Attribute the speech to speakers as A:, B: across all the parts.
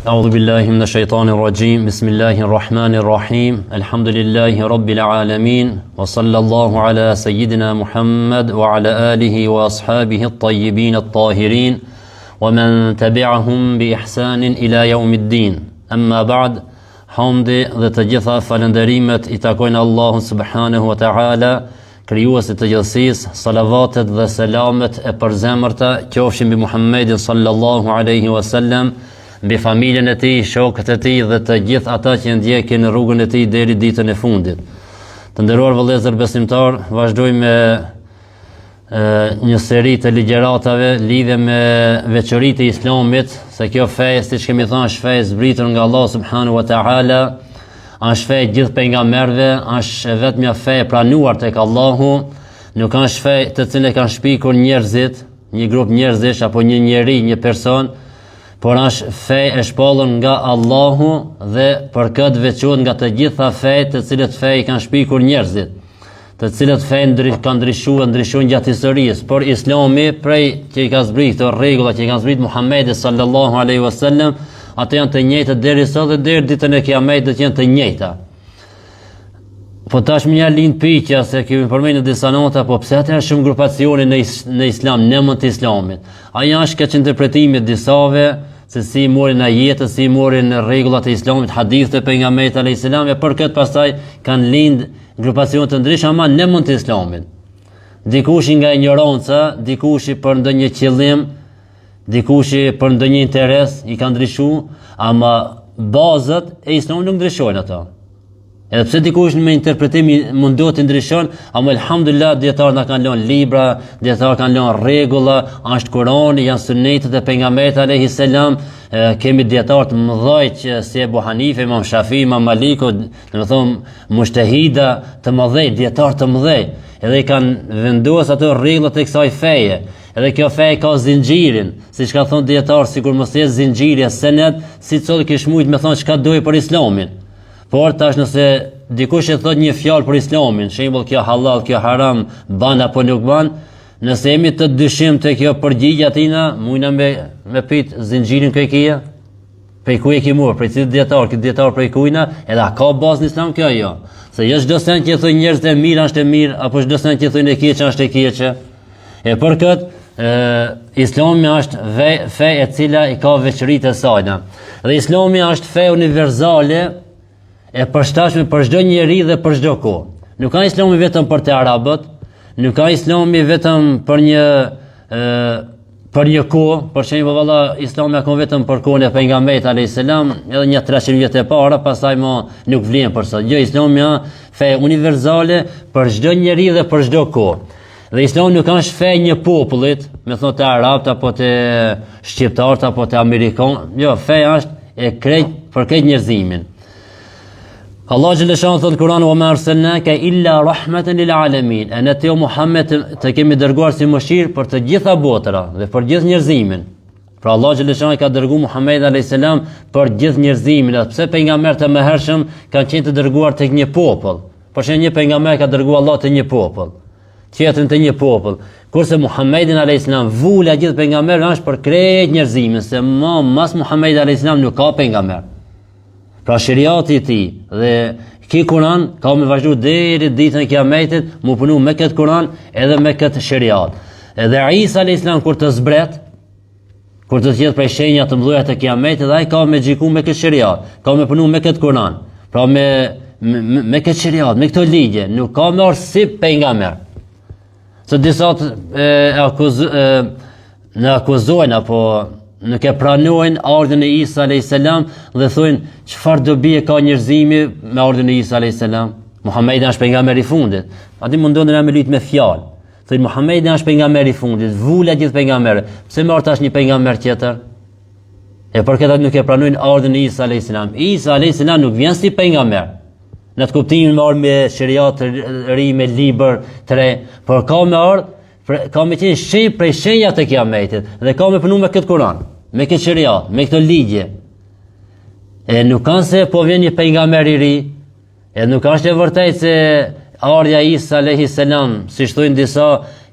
A: أعوذ بالله من الشيطان الرجيم بسم الله الرحمن الرحيم الحمد لله رب العالمين وصلى الله على سيدنا محمد وعلى آله وأصحابه الطيبين الطاهرين ومن تبعهم بإحسان إلى يوم الدين أما بعد hamdi dhe të gjitha falënderimet I takojnë Allahun subhanahu wa ta'ala, krijuesit të gjithësisë. Salavatet dhe selamet e përzemërta qofshin mbi Muhammedin sallallahu alaihi wasallam, mbi familjen e tij, shokët e tij dhe të gjithë ata që ndjekin rrugën e tij deri ditën e fundit. Të nderuar vëllezër besimtar, vazhdojmë me një seri të ligjëratave lidhe me veçoritë e Islamit, se kjo fe, siç kemi thënë, është fe e zbritur nga Allah subhanahu wa ta'ala, është fe e gjithë pejgamberëve, është vetëm fe e pranuar tek Allahu, nuk është fe të cilën e kanë shpikur njerëzit, një grup njerëzish apo një njeri, një person, por është fe e shpallur nga Allahu dhe për këtë veçohet nga të gjitha fejt të cilët fe I kanë shpikur njerëzit, të cilët fe kanë ndryshuar gjatë historisë, por Islami prej që I ka zbritur rregulla që I ka zbritur Muhamedi sallallahu alaihi wasallam, ato janë të njëjta deri sot dhe deri ditën e Kiametit do të jenë të njëjta. Po tash më lind pyetja se kemi përmendur disa nota, po pse atëherë shumë grupacione në Islam, në emër të Islamit? Ai është këtë interpretimi disave se si morin ajetet, si morin rregullat e Islamit, hadithet e pejgamberit alayhis salam, e për këtë pastaj kanë lind grupacione të ndryshme ama në emër të Islamit. Dikush nga ignoranca, dikush për ndonjë qëllim, dikush për ndonjë interes I kanë ndryshuar, ama bazat e Islamit nuk ndryshojnë ato. Edhe pse dikush me interpretim mundohet të ndryshon, ama elhamdulillah dietarët na kanë lënë libra, dietarët kanë lënë rregulla, është Kurani, janë sunetet e pejgamberit alayhis salam, kemi dietarë të mëdhenj si Abu Hanife, Imam Shafi, Imam Maliku, domethënë mushtahida të mëdhenj, dietarë të mëdhenj, edhe I kanë vendosur ato rregullat e kësaj feje. Edhe kjo fe ka zinxhirin, siç ka thënë dietar, sikur mos jetë zinxhiri e senet, si çdo kish mujt me thonë çka doi për Islamin. Por tash nëse dikush e thot një fjalë për Islamin, shembull kjo halal, kjo haram, ban apo nuk ban, nëse jemi të dyshim të kjo përgjigje atina, mujna me pyet zinxhirin kë kia? Prej ku e ke marrë? Prej cilit dietar? Këtë dietar prej kujna? Edhe a ka bazë në Islam kjo jo? Se jo çdo sen që thonë njerëzit e mirë është e mirë, apo çdo sen që thonë e keq është e keq. E për këtë Islami është fe e cila I ka veçoritë e saj. Dhe Islami është fe universale e përshtatshme për çdo njeri dhe për çdo kohë. Nuk ka Islami vetëm për të arabët, nuk ka Islami vetëm për një kohë, për shembull valla Islami ka vetëm për kohën e pejgamberit alayhis salam, edhe një 300 vjet e para, pastaj më nuk vlen për sot. Jo, Islami është fe universale për çdo njeri dhe për çdo kohë. Dhe Islami nuk është fe një popullit, me thonë të arabët apo të shqiptarët apo të amerikanë. Jo, fe është e krejt për krejt njerëzimin. Allah xhaleshan thot në Kur'an: "Wa ma arsalnaka illa rahmatan lil alamin." Ne te Muhammed të kemi dërguar si mëshirë për të gjitha botëra dhe për gjithë njerëzimin. Pra Allah xhaleshan ka dërguar Muhammed alayhis salam për gjithë njerëzimin, pse pejgamberët e mëhershëm kanë qenë të dërguar tek një popull. Por që një pejgamber ka dërguar Allah te një popull, tjetrin te një popull. Kurse Muhammedin alayhis salam vula gjithë pejgamberët është për krejt njerëzimin, se mas Muhammed alayhis salam nuk ka pejgamber. Pra shariati I tij dhe ky Kur'an ka me vazhdu deri ditën e Kiametit, mu punu me këtë Kur'an edhe me këtë shariat. Edhe Isa alayhis salam kur të zbret, kur të jetë prej shenja të mëdha të Kiametit, ai ka me xhiku me këtë shariat, ka me punu me këtë Kur'an. Pra me këtë shariat, me këto ligje, nuk ka me orë si pejgamber. Se disa në akuzojnë apo nuk e pranojnë ardhën e Isa alayhis salam dhe thonë çfarë dobi ka njerëzimi me ardhën e Isa alayhis salam. Muhamedi është pejgamberi I fundit. Aty mundon na me lut me fjalë. Thonë Muhamedi është pejgamberi I fundit, vula gjithë pejgamberët. Pse më tash një pejgamber tjetër? E për këtë nuk e pranojnë ardhën e Isa alayhis salam. Isa alayhis salam nuk vjen si pejgamber. Në të kuptimin me shariat të ri, me libër të re, por ka me ardhë, ka me qenë shqip prej shenjat e Kiametit dhe ka me punu me këtë Kur'an, me këtë shariat, me këtë ligje. E nuk kanë se po vjen një pejgamber I ri, e nuk është e vërtet se ardha e Isa alayhis salam, si thonë disa,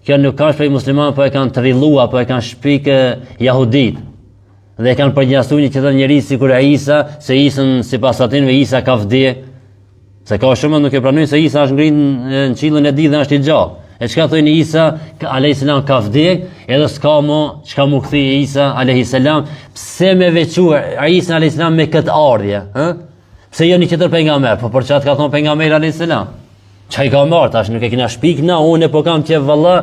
A: kjo nuk është prej musliman, po e kanë trilluar, po e kanë shpikë jahudit. Dhe kanë përgjithësuar një tjetër njerëz sikur Isa, se Isën sipas atinve Isa ka vdek. Se ka shumë nuk e pranojnë se Isa është ngritur në qiellin e ditë dhe është i gjallë. E çka thonë Isa alayhis salam ka vdek, edhe s'ka më çka mu kthie Isa alayhis salam, pse me veçuar Isa alayhis salam me këtë ardhje, ë? Pse jo një tjetër pejgamber, po për çat ka thonë pejgamberi alayhis salam. Çai ka marrë tash, nuk e kena shpik na, unë po kam qef valla,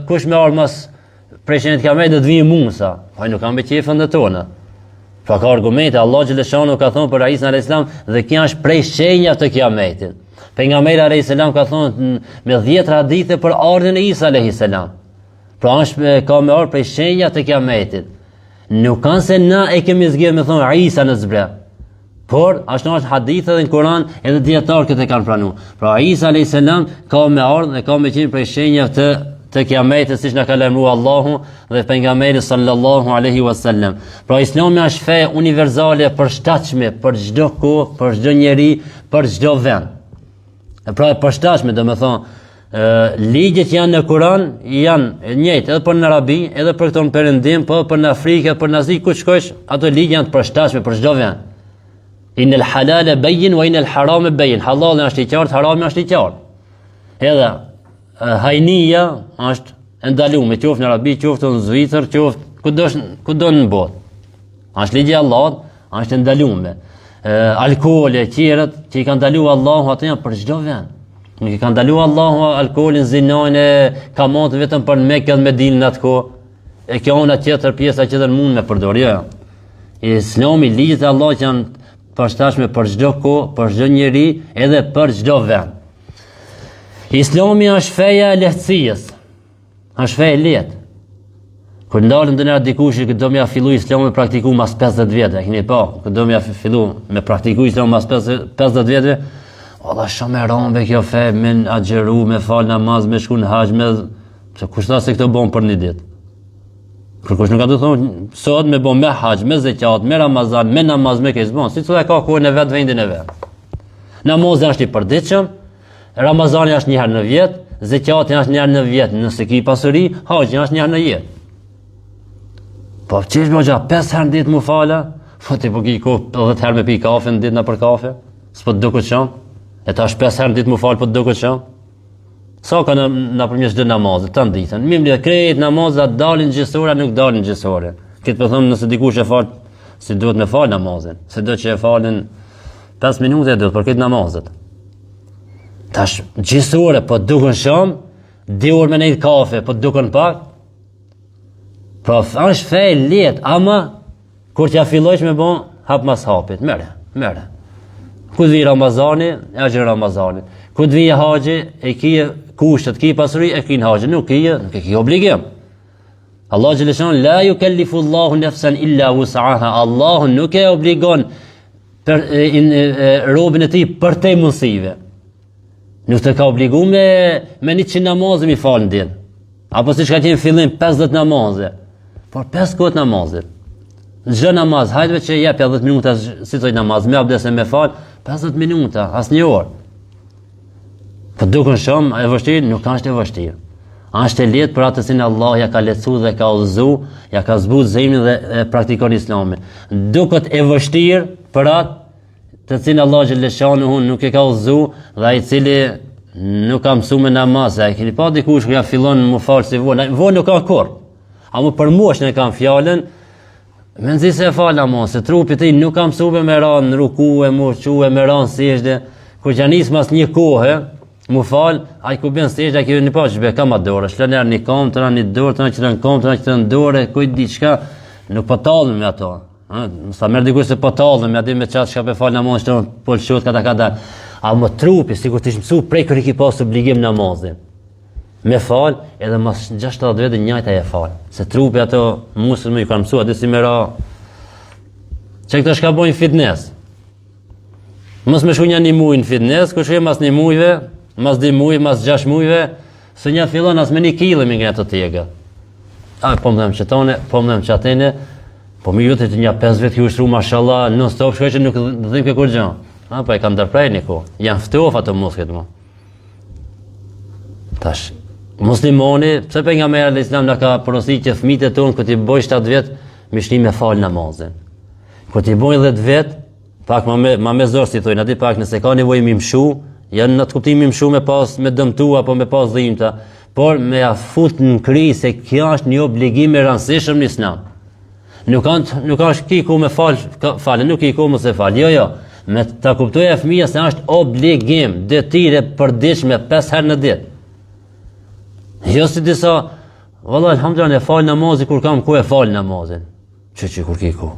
A: kush më ardh mas president kamë do të vijë Musa. Po nuk kam me qefën e tona. Pra ka argumente, Allah Gjeleshanu ka thonë për Isa a.s. dhe kjo është prej shenjave të kiametit. Pejgamberi a.s. ka thonë me 10 hadithe për ardhen e Isa a.s. Pra është ka me ardhur prej shenjave të kiametit. Nuk kanë se na e kemi zgjedhur me thonë Isa në zbre. Por ashtu është hadithe dhe në Kur'an edhe dietarët këtë e kanë pranuar. Pra Isa a.s. ka me ardhur dhe ka me qenë prej shenjave të kiametit, siç na ka lajmëruar Allahu dhe pejgamberi sallallahu alaihi wasallam. Pra Islami është fe universale, përshtatshme për çdo kohë, për çdo njeri, për çdo vend. Pra e përshtatshme, domethënë ligjet janë në Kur'an, janë njëjtë edhe për në Arabi, edhe për këto në Perëndim, po për në Afrikë, për në Azi, ku shkosh, ato ligje janë të përshtatshme për çdo vend. Inal halala bayyin wa inal harama bayyin. Halali është i qartë, harami është i qartë. Edhe hajnia është ndaluar, qoftë në Arabi, qoftë në Zvicër, qoftë kudo në botë. Është ligji i Allahut, është ndaluar. Alkooli, qerët që i ka ndaluar Allahu ato janë për çdo vend. Nuk i ka ndaluar Allahu alkoolin, zinën, kamat vetëm për Mekë dhe Medinë atko. E kjo ona tjetër pjesa që mund me përdor, jo. Islami, ligjet e Allahut janë përshtatshme për çdo kohë, për çdo njeri, edhe për çdo vend. Islami është feja e lehtësisë. Është feja e lehtë. Kur ndalën të nëra dikush që do m'ja fillu Islami me praktiku mas 50 vjetë, e keni pa, kur do m'ja fillu me praktiku Islami mas 50 vjetë, Allah shumë e rombe kjo fe, me agjeru, me fal namaz, me shku në haqë, se kush tha se këto bon për një ditë. Kërkush nuk ka të thonë, sot me bon me haqë, me zeqat, me Ramazan, me namaz, me kezbon, si të ka kohën e vetë, vendin e vetë. Namazin është i përditshëm, Ramazani është një herë në vjet, zeqati është një herë në vjet, nëse ki pasuri, haxhi është një herë në jetë. Po çesh bëja 5 herë në ditë mu fala, po ti po ki ko 10 herë me pi kafe në ditë na për kafe, s'po duket çon. E tash 5 herë në ditë mu fal po duket çon. Sa kanë na përmes çdo namazit, ta nditën. Mimli krejt namazat dalin gjithsora, nuk dalin gjithsore. Këtë po them nëse dikush e fal si duhet me fal namazin, se do që e falin 5 minuta duhet për këtë namazet. Tash gjithsore po duken shumë, 2 orë me nejt kafe po duken pak. Pra është fe e lehtë, ama kur t'ja fillojsh me bon, hap mas hapit, mere. Ku të vi Ramazani, e gjë Ramazani. Ku të vi haxhi, e kije kushtet, kije pasuri, e kije haxhi, nuk e kije obligim. Allah Gjeleshon, la yukallifu Allahu nafsan illa wus'aha. Allahu nuk e obligon robën e tij për te mundësive. Nuk të ka obligu me 100 namazë mi falë në ditë. Apo si që ka qenë fillim 50 namazë. Por 5 kohët namazit. Në gjë namaz, hajtëve që jepja 10 minuta si toj namaz, me abdes e me falë, 50 minuta, asë një orë. Po duken shumë, e vështirë, nuk është e vështirë. Është e lehtë për atë sinë Allah ja ka lehtësu dhe ka udhëzu, ja ka zbut zemrin dhe praktikon Islamin. Duket e vështirë për atë të cilin Allah Gjeleshanu nuk e ka udhëzu dhe ai cili nuk ka mësu me namaz. E keni pa dikush që ja fillon më falë si vonë nuk ka kur. A më për moshën e kam fjallën, me nëzi se falë namaz, se trupi ti nuk ka mësu me ranë në ruku e më quë me ranë sejde, kur që nisë mas një kohë, më falë, a i ku ben sejde, a kjo një pa që be ka ma dore, shlën erë një kam, të një dorë, të një që të në kam, të një që të në dore, kujtë diqka, nuk po talën me ato. Sa merë dikush se po talën, me adi me qatë shka pe falë namaz, që të polqot, kada. A më trupi, si kur të ishë mësu, prej kër i ki pasë obligim namazin. Me falë, edhe mas 60 vete njajta e falë. Se trupi ato musën me ju kanë mësu, adi si me ra. Që këto shka bojnë fitness. Mos me shku një mujë në fitness, ku shku mas 1 mujve, mas 2 mujve, mas 6 mujve, së një fillon as me 1 kilëmi nga të tjega. Po më dhem që tone, po më dhem që atene, po mi jutë të një 5 vetë ki ushtru, mashallah, non stop shkoj që nuk dhim ke kur gjan. Po e kam dërprej një ko. Janë ftof ato musket mu. Tash, muslimoni, pse pejgamberi alayhis salam na ka porosit që fëmijët e tonë kur ti boj 7 vjet me shni me fal namazin. Kur ti bojnë 10 vet, pak ma me zor si thojnë, aty pak nëse ka nevojë mi mshu, janë në të kuptimi mshu me pas me dëmtu apo me pas dhimbta, por me ja fut në kri se kjo është një obligim i rëndësishëm në Islam. Nuk është ki ku me falë, nuk ki ku mos e fal. Jo, me ta kuptojë fëmia se është obligim, detyrë përditshme 5 herë në ditë. Jo si disa, valla alhamdulillah e fal namazin kur kam ku e fal namazin. Që kur ki ku.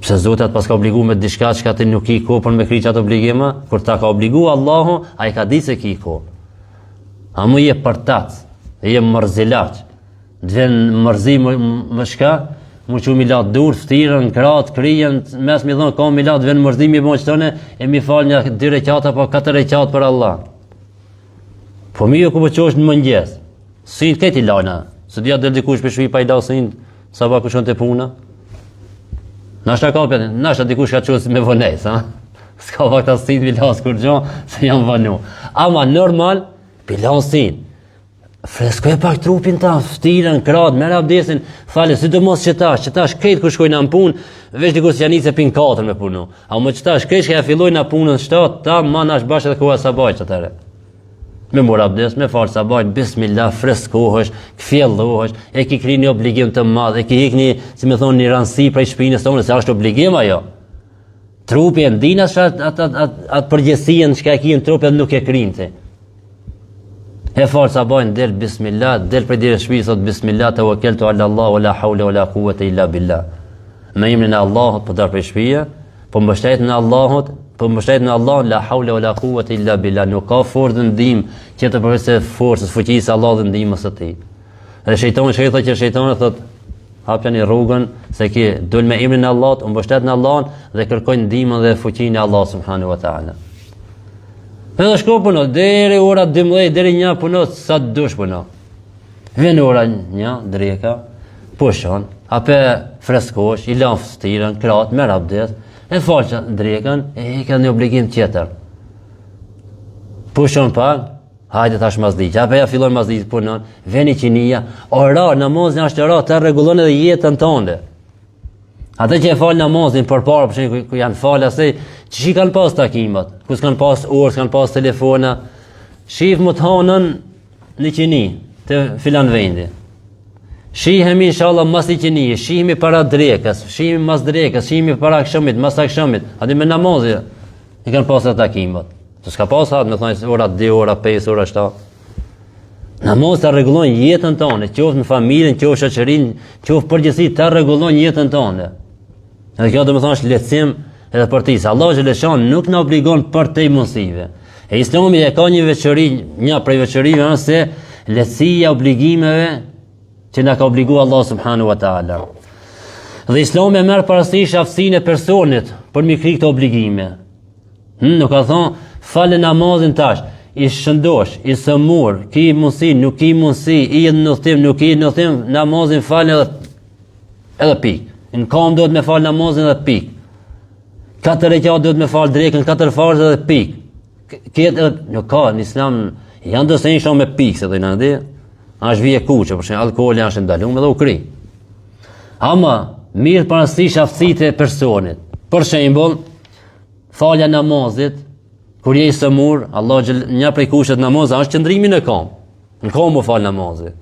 A: Pse Zoti pas ka obliguar me diçka që ti nuk ki ku për me kri atë obligime, kur ta ka obliguar Allahu, ai ka ditë se ki ku. A mu je përtac, je mërzilaç. Dven mërzi më shka, mu që mi latë dur, ftirën, kratë, kryjen, mes mi dhonë, ka mi latë, ven mërzi mi bon qëtone, e mi falë një 2 reqata, apo 4 reqata për Allah. Po mi jo ku përqosh në mëngjes, sinë këti lajna, së dhja dhe dikush për shvi pa i lau sinë, sa pa kushon të puna. Nashta ka për, nashta dikush ka qosë me vënej, sa? Ska vakta sinë mi lasë kur gjo, se jam vanu. Ama normal, pilasin, freskoje pak trupin ta, ftirën, kratë, merë abdesin, fale, si do mos qëtash këtë ku shkojnë në punë, veç dikur si janë se pin 4 me punu. A më qëtash këtë që ja filloj në punën 7, ta ma nash bashkë dhe kuha sabaj qëtëre. Me mor abdes, me falë sabaj, bismillah, freskohesh, këfjellohesh, e ki kri një obligim të madh, e ki hik një, si me thonë, një ranësi prej shpinës tonë, se është obligim ajo. Trupi e ndina atë përgjësien që ka e ki në trupi edhe nuk e krinë ti. E falë sabajnë, del bismillah, del prej dire shpijë, thot bismillah, të wakeltu ala Allah, wa la hawle, wa la quwwata illa billah. Me imrin e Allahut, për dar prej shpijë, po mbështet në Allahut, la hawle, wa la quwwata illa billah. Nuk ka forë dhe ndim, që të përveç se forës, fuqisë Allah dhe ndimës së tij. Dhe shejtani thot, hapja një rrugën, se ki dul me imrin e Allahut, mbështet në Allahun, dhe kërkojnë ndimën dhe fuqinë e Allah subhanahu wa ta'ala. Edhe shko puno, deri ora 12, deri 1 puno, sa të dush puno. Vjen ora 1, dreka, pushon, ape freskosh, i lan fështirën, kratë, merë abdes, e falë drekën, e ka një obligim tjetër. Pushon pak, hajde tash mazdiqë, ape ja fillon mazdiqë punon, veni qinia, ora, namazin është ora, ta regullon edhe jetën tënde. Ata që e falë namazin për parë, për që ku janë falë asej, që kanë pas takimat, ku s'kanë pas orë, s'kanë pas telefona, shif më të hanën në qini, të filan vendi. Shihemi inshallah mas i qini, shihemi para drekës, shihemi mas drekës, shihemi para akshëmit, mas akshëmit, ati me namazin, i kanë pas të takimat. Të s'ka pas atë, me thonjë, ora 2, ora 5, ora 7. Namaz të rregullon jetën tonë, qoftë në familjen, qoftë shoqërinë, qoftë përgjithësi të rregullon jetën tonë. Edhe kjo do të thonë është lehtësim edhe për ti, se Allah xhaleshan nuk na obligon për te mundësive. E Islami e ka një veçori, një prej veçorive është se lehtësia obligimeve që na ka obliguar Allah subhanahu wa taala. Dhe Islami merr parasysh aftësinë e personit për mi kri këto obligime. Nuk ka thonë falë namazin tash, i shëndosh, i sëmur, ki mundësi, nuk ki mundësi, i në udhtim, nuk i në udhtim, namazin falë edhe pik. Në kam do të me falë namazin edhe pik. 4 rekat do të me falë drekën, 4 farz edhe pik. Këtë edhe, nuk ka, në Islam, janë dëse një shumë me pik, se dojnë në është vije kuqë, për shumë alkoholi është ndaluar edhe u kri. Ama, mirë parasysh aftësitë e personit. Për shembull, falja namazit, kur je i sëmur, një prej kushtet namazit është qëndrimi në kam. Në kam u falë namazit.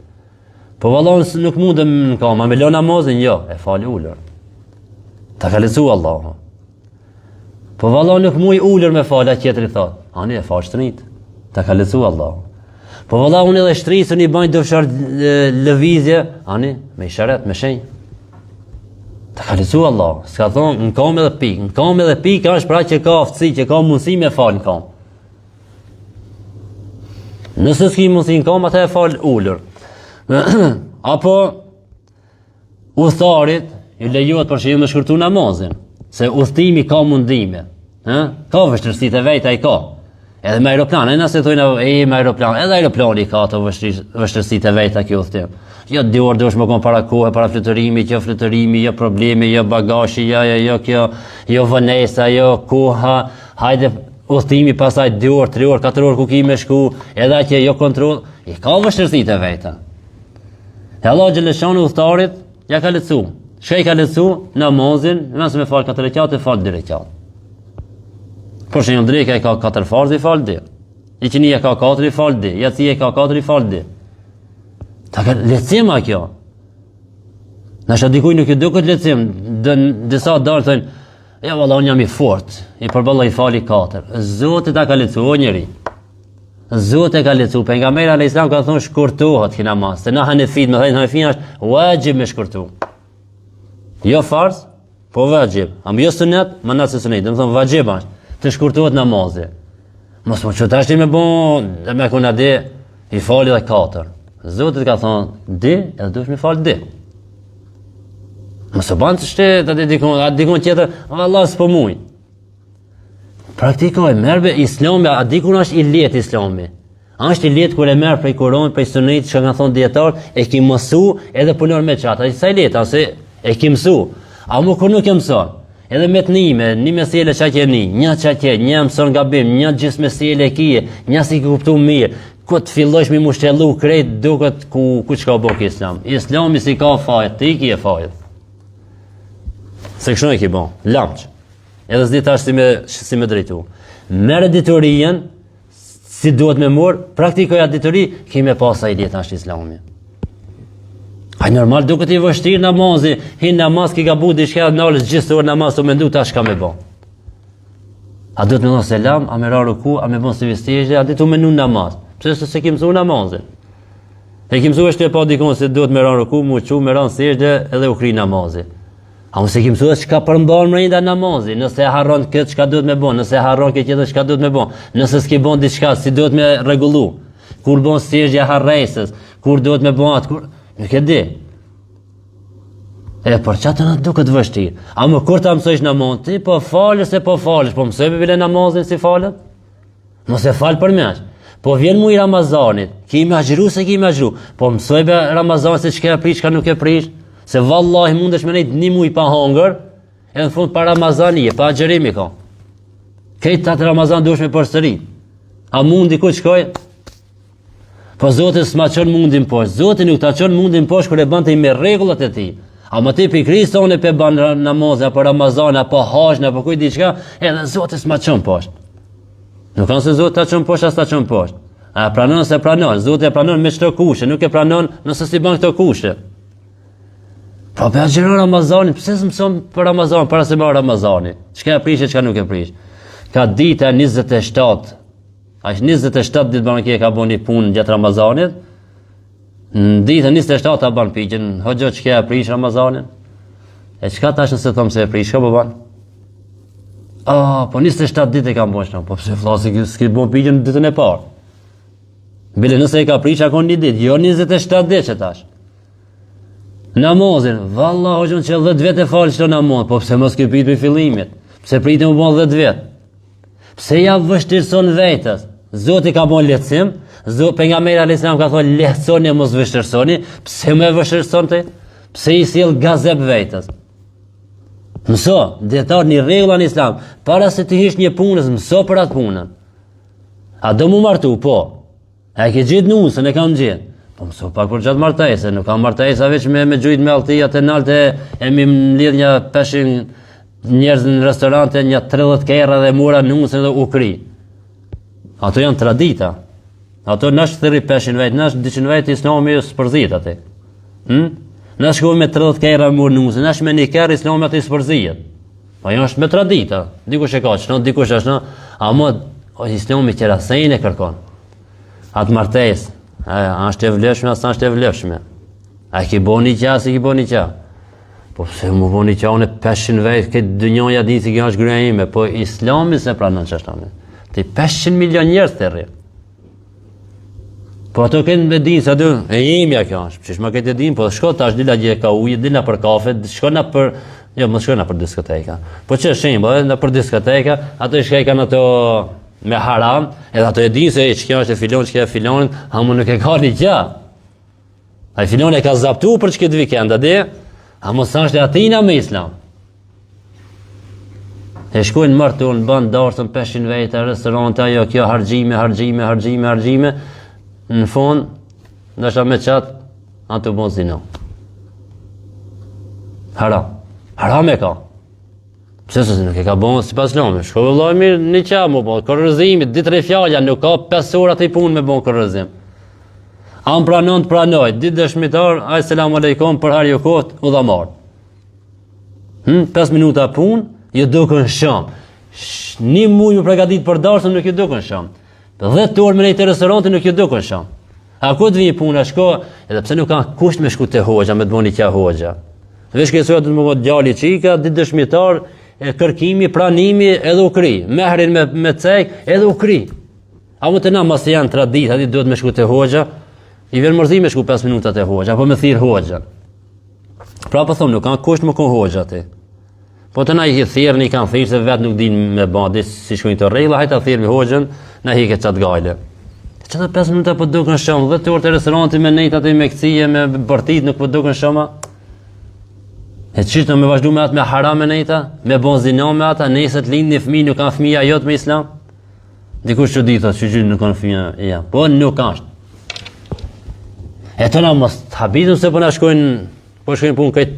A: Po vallon nuk mundem në kam, a me lo namazin? Jo, e falë ullër. Ta ka lecu Allah. Po vallon nuk mu i ullër me falë, a tjetëri thot. Ani e falë shtrit. Ta ka lecu Allah. Po vallon unë edhe shtrit, së një banjë dëfshar lëvizje, ani me i sharet, me shenjë. Ta ka lecu Allah. S'ka thonë, në kam edhe pik. Në kam edhe pik është pra që ka aftësi, që ka mundësi me falë në kam. Nëse s'ki mundësi në kam, ata e falë ullër. Apo udhëtarit i lejohet për shembull me shkurtu namazin, se udhëtimi ka mundime, ka vështirësitë e vetë ai ka. Edhe me aeroplan, nëse thonë me aeroplan, edhe aeroplani ka ato vështirësitë e vetë kjo udhëtim. Jo 2 orë duhesh më kon para kohë, para fluturimi, jo fluturimi, jo problemi, jo bagazhi, jo kjo, jo vonesa, jo koha, hajde udhëtimi pasaj 2 orë, 3 orë, 4 orë ku ki me shku, edhe që jo kontroll, i ka vështirësitë e vetë. E Allah xhaleshanu udhëtarit ja ka lecu. Çka i ka lecu namazin, nëse me fal 4 rekat e fal 2 rekat. Por shembull dreka e ka 4 farz i fal 2. Iqnia ka 4 i fal 2, Yatsia ka 4 i fal 2. Ta ka lecim a kjo. Nasha dikuj nuk e do këtë lecim, disa darë thënë, ja valla unë jam i fort, i përballa i fali 4. Zoti ta ka lecu o njeri. Zoti e ka lecu, pejgamberi alayhis salam ka thonë shkurtohet ki namaz. Se na Hanefit më thënë Hanefia është wajib me shkurtu. Jo farz, po wajib. Am jo sunet, më na se sunet, do të thonë wajib është të shkurtohet namazi. Mos më që tash ti me bon, dhe me kuna di, i fali dhe 4. Zotit ka thonë, di, edhe dush me fali di. Mos e banë të shtetë, atë dikon tjetër, Allah s'po muj. Praktikoj, merbe islami, a dikun është i letë islami. Është i letë kër e merë prej Koran, prej sunet, që nga thonë djetar, e ki mësu edhe punor me qatë. A i sa i letë, ase e ki mësu. A mu kër nuk e mëson. Edhe me të një mesele që ke një që ke, një mëson gabim, një gjithë mesele kije, një si ki kuptu mirë, ku të fillojsh mi mu shtelu krejt duket ku që ka bëk islam. Islami si ka fajet, ti ki e fajet. Se kështu e ki bon, lamq. Edhe s'di tash si me drejtu. Mere diturien, si duhet me morë, praktikoja dituri, ki me pasa i djetë ashtë islami. Aj normal duket i vështirë namazi, hin namaz ki ka bu diçka nalës gjithë orë namaz të mendu tash ka me bo. A duhet me thonë selam, a me ra ruku, a me bon si vistejgje, a ditu me nun namaz. Pse se ki mësu namazin. E ki mësu është e pa dikon se duhet me ra ruku, mu qu, me ra në sejgje edhe u kri namazi. A mu se ki mësu është qka përmban më rejnda namazi, nëse harron këtë qka duhet me bon, nëse harron këtë qëtë qka duhet me bon, nëse s'ki bon diçka si duhet me regullu, kur bon sejgje harrejsës, kur duhet me bon atë, kur... Nuk e di. E për qatë në duket vështirë. A më kur ta mësojsh namaz, ti po falësh se po falësh, po mësoj me bile namazin si falët? Mos e falë për mesh. Po vjen mu i Ramazanit, ki me agjëru se ki me agjëru, po mësoj be Ramazan se çka e prish, çka nuk e prish, se vallahi mundesh me nejt një muj pa hangër, edhe në fund pa Ramazani, pa agjërimi ka. Këtë atë Ramazan duhesh me përsëri. A mundi ku shkoj? Po Zoti s'ma çon mundin poshtë. Zoti nuk ta çon mundin poshtë kur e bën ti me rregullat e tij. A më ti pikërisht sonë pe ban namaz apo Ramazan apo hajj apo kujt diçka, edhe Zoti s'ma çon poshtë. Nuk kanë se Zoti ta çon poshtë as ta çon poshtë. A pranon se pranon, Zoti e pranon me çdo kushte, nuk e pranon nëse si bën këto kushte. Po për agjëron Ramazanin, pse s'mson për Ramazan para se marr Ramazani? Çka e prish e çka nuk e prish? Ka dita 27. Aq 27 ditë banë kje ka bo një punë gjatë Ramazanit. Në ditën 27 ta banë pikën, hoxho që kja e prish Ramazanin. E qka tash nëse thëmë se e prish, ka po banë? Po 27 ditë e ka bo shna, po pse flasi s'ki bo pikën ditën e parë. Bile nëse e ka prish akon një ditë, jo 27 ditë që tash. Namazin, valla hoxhon që 10 vete falë qëto namaz, po pse mos ki prit për fillimit, pse pritin u bon 10 vetë. Pse ja vështirëson vetës? Zoti ka bon lehtësim, pejgamberi alayhis salam ka thonë lehtësoni e mos vështirësoni, pse më vështirëson ti? Pse i sjell gazep vetës? Mëso, dietar një rregull në Islam, para se të hish një punës, mëso për atë punën. A do mu martu? Po. A ke gjetë nusën, e kam gjetë. Po mëso pak për gjatë martese, nuk kam martesa veç me gjujt me alltia të nalte e mi mlidh një 500 njerëz në restorante, një 30 kerra dhe mura nusën dhe u kri. Ato janë tradita. Ato nash thërri 500 vejt, nash 200 vejt islami spërzit ati. Nash shkoj me 30 kerra murë nusën, nash me një kerë islami ati spërzit. Po janë është me tradita. Dikush e ka qëno, dikush është në, ama islami qëra sejnë e kërkon. Atë martes, është e vlefshme, asë është e vlefshme. A ki bo një qa, si ki bo një qa. Po se mu bo një qa, unë 500 vejt, këtë dënjoja di si kjo është gruja ime, po islami se pranon që është anë. Të 500 milion njerëz të rri. Po ato kënë me dinë, sa du, e imja kjo është, që shma këtë e dinë, po shko tash dila gje ka ujë, dila për kafe, shko na për, jo, më shko na për diskoteka. Po që shembo, na për diskoteka, ato i shkaj kanë ato me haram, edhe ato e dinë se që kjo është e filon, që kjo e filonin, hamu nuk e ka një gja. A i filon e ka zaptu për që këtë vikend, adi, hamu sa është e atina me islam. E shkojnë mërë në bandë darsën 500 vejtë, restorante, ajo kjo hargjime, në fond, nështë me qatë, anë të bon zino. Haram. Haram e ka. Pse se nuk e ka bon si pas Islamit. Shko vëllai mirë një qa mu bon. Korrëzimit, ditë 3 fjalla, nuk ka 5 ora të i punë me bon korrëzim. Am pranon të pranoj, ditë dëshmitar, aj selam aleikum, për harjo kohët, u dha marë. 5 minuta punë, ju dukën sham. Një muj më pregadit për darsën, nuk ju dukën sham. 10 orë me nejtë restoranti, nuk ju dukën sham. A ku të vijë puna, shko, edhe pse nuk ka kusht me shku të hoxha, me të boni kja hoxha. Vesh kësoja të më vëtë djali qika, ditë dëshmitar, kërkimi, pranimi, edhe u kri. Mehrin me cek, edhe u kri. A më të na mas janë tradit, ati duhet me shku të hoxha, i vjen mërzi me shku 5 minutat e hoxha, apo me thirë hoxha. Pra po thomë, nuk kanë kusht më kon hoxha ti. Po të na i thirë, një kanë thirë, se vetë nuk din me bandi, si shkujnë të rejla, hajta thirë me hoxhën, na hike qatë gajle. Qëta 5 minuta po dukën shumë, 10 orë të restoranti me nejtat e me këcije, me bërtit, nuk po dukën shumë. E qishtë me vazhdu me atë me haram me nejta, me bon zina me ata, nesët lind një fëmi, nuk kanë fëmija jot me islam. Dikush që di thot, që gjynë nuk kanë fëmija, ja, po nuk ashtë. E të na mos të habitum se po na shkojnë, po shkojnë punë këtë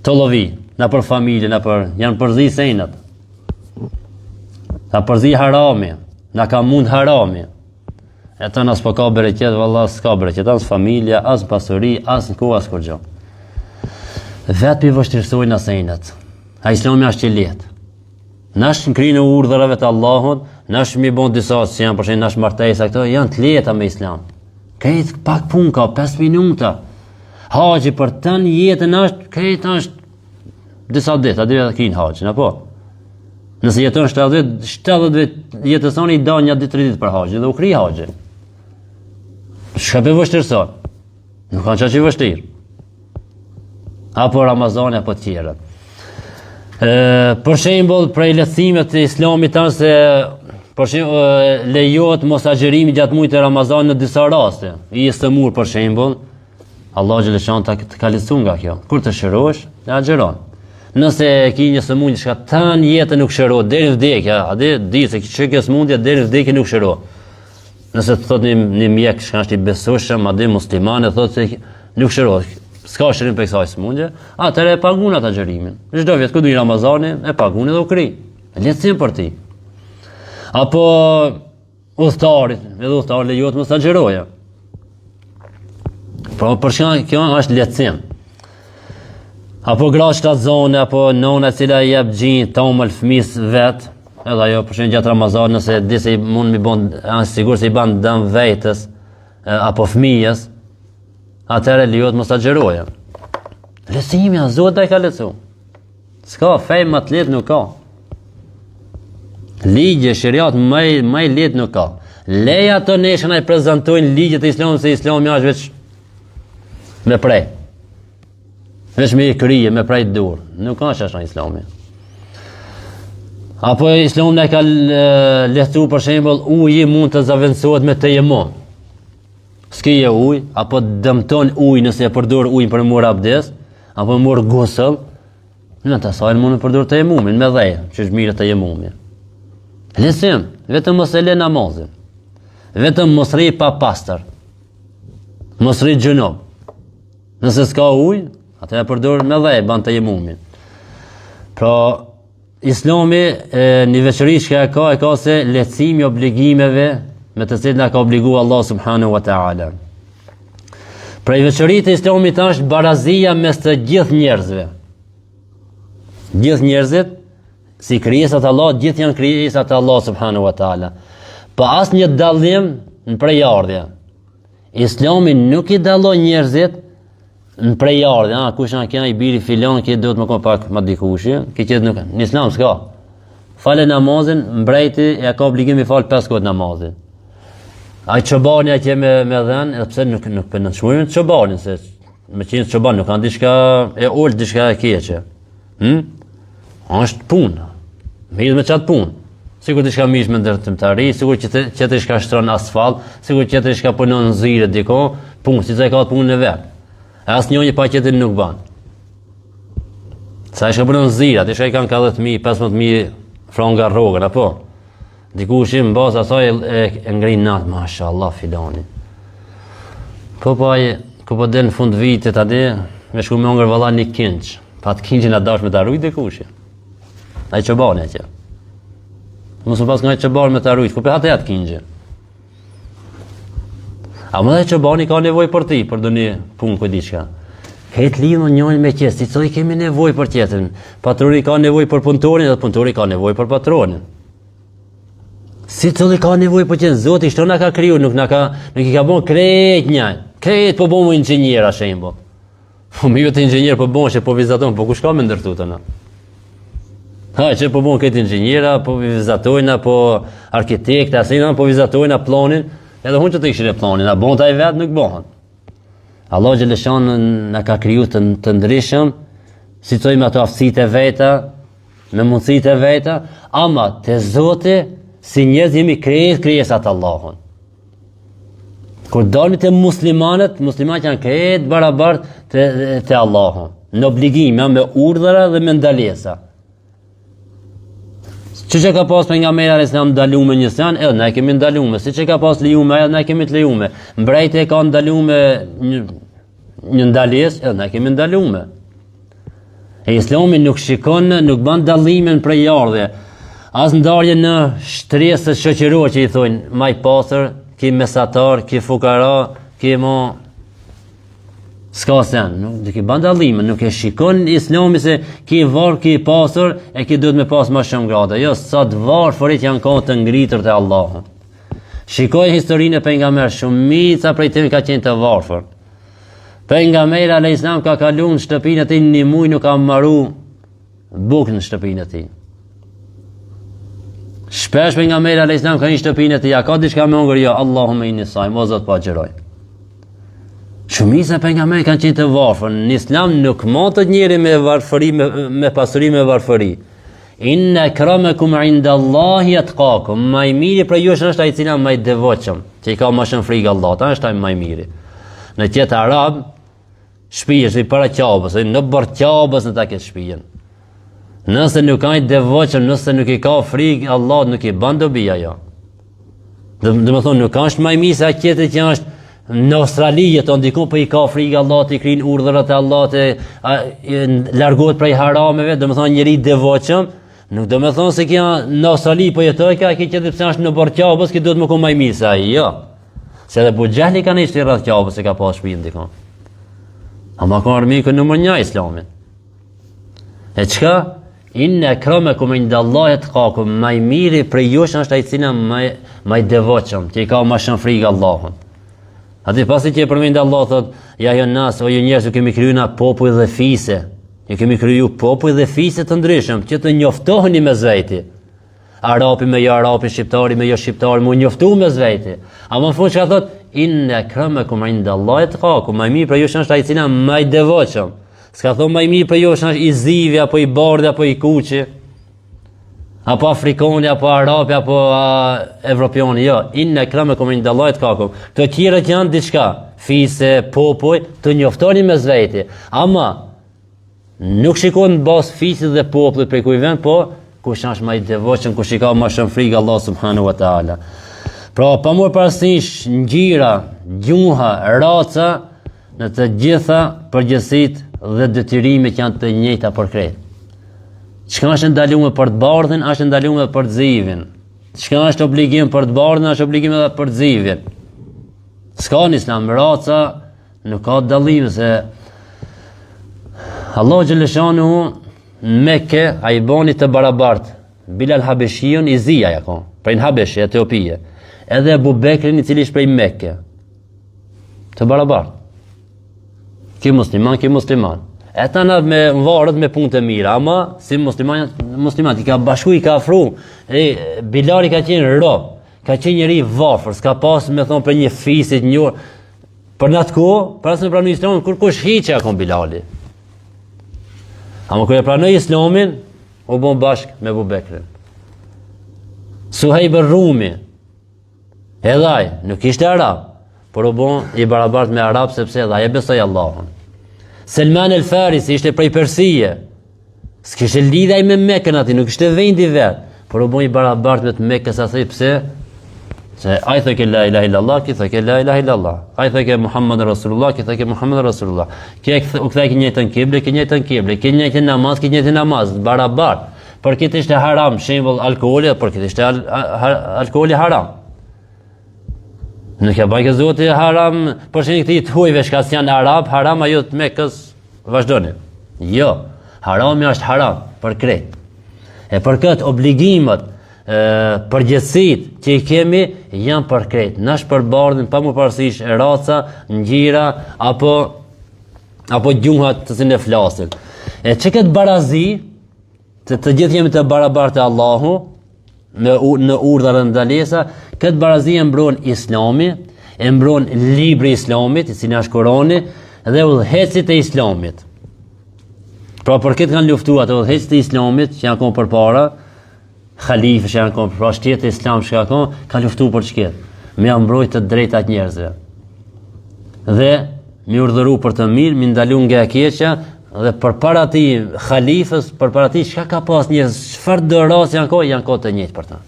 A: të lovi, na për familje, na për, janë përzi sejnat. Na përzi harami, na ka mund harami. E të na s'po ka bereqet, valla s'ka bereqet, as familja, as pasuri, as në ku, as kur gjo. Vetë për vështirësojnë asejnat. A islami është që letë. Nash në krinë urdhërave të Allahut, nash mi bon disa që janë përshin nash martesa këto, janë të leta me islam. Këtë pak pun ka, 5 minuta. Haji për të një jetën është, këtë është disa ditë, a dhe kinë haqin, apo? Nëse jetën 70 vit jetësoni i da një ditë 3 ditë për haqin, dhe u kri haqin. Shka për vështirësot? Nuk kanë që vështirë. Apo Ramazani, apo tjera. Për shembull, prej lehtësimeve të islamit tanë se për shembull lejohet mos agjerimi gjatë muajit të Ramazanit në disa raste. I sëmur për shembull, Allah xhaleshan ta ka lehtësuar nga kjo. Kur të shërosh, agjeron. Nëse ke një sëmundje që tan jetën nuk shërohet deri në vdekje, a di se kjo sëmundje deri në vdekje nuk shërohet. Nëse të thotë një mjek që është i besueshëm, a di musliman e thotë se nuk shërohet. S'ka shërim për kësaj sëmundje, atëre e pagun atë agjerimin. Çdo vjet ku du i Ramazani, e pagun edhe u kri. Lehtësim për ti. Apo udhëtarit, edhe udhëtar lejohet mos agjeroja. Pra për shkak kjo është lehtësim. Apo gra shtatzone, apo nona e cila i jep gjinj tomël fëmis vet, edhe ajo për shkak gjatë Ramazanit nëse di se mund mi bën, janë sigur se i ban dëm vetës apo fëmijës, atëre lejohet mos agjeroja. Lehtësimi janë Zoti ai ka lehtësu. S'ka fej më të lehtë nuk ka. Ligje shariat më lehtë nuk ka. Leja ato neshën ai prezantojnë ligjet e Islamit se Islami është veç me prej. Veç me krije, me prej dur. Nuk ka çështë në Islami. Apo Islami na ka lehtësuar për shembull uji mund të zaventësohet me tejemum. S'kije uj, apo dëmton uj nëse e përdor ujin për mor abdes, apo mor gusëll, në të asaj mund të përdor tejemumin me dhejë, që është mirë tejemumi. Lesim, vetëm mos e lë namazin. Vetëm mos rri pa pastër. Mos rri gjunub. Nëse s'ka ujë, atë e përdor me dhejë ban tejemumin. Pra, Islami një veçori që e ka se lehtësimi obligimeve me të cilët na ka obliguar Allah subhanahu wa ta'ala. Prej veçoritë e Islamit është barazia mes të gjithë njerëzve. Gjithë njerëzit, si krijesat Allah, gjithë janë krijesat e Allah subhanahu wa ta'ala. Pa asnjë dallim në prejardhje. Islami nuk i dallon njerëzit në prejardhje. Kush janë këna i biri filan, që duhet më kon pak më dikush, që nuk. Në Islam s'ka. Falë namazin, mbrejti e ka obligim i fal 5 kohë namazin. Ai çobani atje me dhën, edhe pse nuk pëndshmojnë çobanin se me qenë çoban nuk kanë diçka e ult, diçka e keqe. Është punë. Me çat punë. Sigur diçka mish me ndërtimtari, sigur që të shka shtron asfalt, sigur që të shka punon në zire diko, punë, si të ka punën e vet. Asnjëri pa qetin nuk ban. Sa shka punon në zire, atë shka i kanë 40.000, 15.000 franga rrogën, apo? Dikush në bazë asaj e ngrin natë, mashallah filani. Po ai ku po del në fund vitit atë, me shku me ongër valla një kinç. Pa të kinçin a dash me ta rujt dhe kushja. Ai çobani atje. Mos u pas nga çoban me ta rujt, ku pe hatë atë kinçin. A më dhe çobani ka nevojë për ti, për doni punë ku diçka. Këtë lidhë njërin me qesë, si cili kemi nevojë për tjetrin. Patroni ka nevojë për punëtorin dhe punëtori ka nevojë për patronin. Si cili ka nevojë për tjetrin, Zoti çto na ka kriju, nuk i ka bën krejt njëjtë. Krejt po bëmu inxhiniera shembull. Po mi vetë inxhinier po bën, po vizaton, po kush ka më ndërtu të na? Ha, që po bën këtë inxhiniera, po vizatojnë, po arkitekta, asnjë po vizatojnë planin, edhe hunë që të ishin e planin, a bën ta i vet nuk bëhen. Allah Gjeleshan na ka kriju të ndryshëm, si thoj me ato aftësitë e veta, me mundësitë e veta, ama te Zoti si njerëz jemi krijesat Allahun. Kur dalmi te muslimanët janë krejt barabart te Allahu, në obligime me urdhëra dhe me ndalesa. Siç e ka pas pejgamberi alayhis salam ndaluar një sen, edhe na kemi ndaluar, siç e ka pas lejuar, edhe na kemi të lejuar. Mbrejtja e ka ndaluar një ndalesë, edhe na kemi ndaluar. E Islami nuk shikon, nuk bën dallimin për ardhje. As ndarje në shtresë shoqërore që i thonë më i pastër, ki mesatar, ki fukara, ki mo s'ka sen, nuk i bën dallimin, nuk e shikon Islami se ki varr, ki pastër, e ki duhet me pas më shumë grade. Jo, sa të varfërit janë kohë të ngritur te Allahu. Shikoj historinë e pejgamberit, shumica prej tyre ka qenë të varfër. Pejgamberi alayhis salam ka kaluar në shtëpinë e tij një muaj, nuk ka marru bukë në shtëpinë e tij. Shpesh pejgamberi alayhis salam ka në shtëpinë e tij, ka diçka me ongër, jo, Allahumma inni saim, o Zot pa xheroj. Shumica pejgamberë kanë qenë të varfër. Në Islam nuk motet njëri me varfëri, me pasuri, me varfëri. Inna akramakum indallahi atqakum. Më i miri për ju është ai i cili më i devotshëm, që i ka më shumë frikë Allahut, është ai më i miri. Në qytet arab, shtëpia është para qabës, në bord qabës në ta ketë shtëpinë. Nëse nuk ka i devotshëm, nëse nuk i ka frikë Allahut, nuk i bën dobi ajo. Domethënë nuk është më i miri se ai tjetri që është në Australi jeton diku, po i ka frikë Allahut, i krin urdhërat e Allahut, largohet prej harameve, domethënë njëri i devotshëm, nuk domethënë se kjo në Australi po jetoj ka që pse është në bord qabës, që duhet më ku më i mirë se ai, jo. Se edhe Abu Jahli kanë ishte rreth qabës se ka pas shtëpinë diku. Ama ka armikun numër 1 Islamin. E çka? Inna akramakum indallahi atqakum. Më i miri për ju është ai i cili më i devotshëm, që i ka më shumë frikë Allahut. Atë pasi që e përmend Allah thot, ja jo nas, o ju njerëz, ju kemi krijuar na popull dhe fise. Ju kemi krijuar popull dhe fise të ndryshëm, që të njoftoheni me zveti. Arapi me jo arapi, shqiptari me jo shqiptari, mu njoftu me zveti. Ama në fund që ka thot, inna akramakum indallahi atqakum. Më i mirë për ju është ai i cili më i devotshëm. S'ka thonë më i mirë për ju është i zivi, apo i bardhi, apo i kuqi, apo afrikani, apo arapi, apo evropiani, jo. Inna akramakum indallahi atqakum. Këto tjera që janë diçka, fise, popull, të njoftoni me zveti. Ama nuk shikon bazë fisit dhe popullit prej ku i vjen, po kush është më i devotshëm, kush i ka më shumë frikë Allah subhanahu wa taala. Pra, pa marrë parasysh ngjyra, gjuha, raca, në të gjitha përgjithësitë dhe detyrimet janë të njëjta për krejt. Çka është ndaluar për të bardhin, është ndaluar për të zivin. Çka është obligim për të bardhin, është obligim edhe për të zivin. S'ka në Islam raca, nuk ka dallim se Allah xhaleshanu në Mekke ai bani të barabartë. Bilal Habeshiun i zia ja ka, prej Habesh, Etiopie. Edhe Abu Bekrin i cili është prej Mekke. Të barabartë. Ki musliman. E ta në me varët me punë të mira, ama si musliman i ka bashku, i ka afru. Bilal i ka qenë rob, ka qenë njëri varfër, s'ka pas me thonë për një fisit një. Për në atë kohë, për asë në pranoj Islamin, kur kush hiqe akon Bilali. Ama kër e pranoj Islamin, u bon bashk me Abu Bekrin. Suhejb Rumi, edhaj, nuk ishte arab, por u bon i barabart me arab, sepse edhaj e besoj Allahun. Selman el Farisi ishte prej Persije, s'kishte lidhaj me Mekën ati, nuk ishte vendi vetë, por u bon i barabart me të Mekës, a thej pse, Se ai thëke la ilaha illallah, ki thëke la ilaha illallah. Ai thëke Muhammed Rasulullah, ki thëke Muhammed Rasulullah. Ke u kthej ke njëjtën kible, ke njëjtën kible, ke njëjtën namaz, ke njëjtën namaz, barabar. Për këtë ishte haram, shembull alkooli, për këtë ishte alkooli haram. Nuk e bajke Zoti haram, për shembull këtij të hujve shka janë arab, haram ajo të Mekës, vazhdoni. Jo, harami është haram për krejt. E për këtë obligimet, përgjithësit që i kemi janë për krejt. Nash përbardhin pa më parësish raca, ngjira apo gjuhat të sinë flasin. E që këtë barazi, të gjithë jemi të barabartë e Allahu në urdhër dhe ndalesa, këtë barazi e mbron Islami, e mbron libri Islamit, i cili është Kurani, dhe udhëhecit e Islamit. Pra për këtë kanë luftuar të udhëhecit e Islamit që janë konë përpara, Khalifë që janë konë, pra shtetë e Islam që ka luftu për çket, me mbrojt të drejtat njerëzve. Dhe me urdhëru për të mirë, me ndalu nga e keqja, dhe përpara ti Khalifës, përpara ti çka ka pas njerëz, çfarë do ras janë kohë të njëjtë për ta.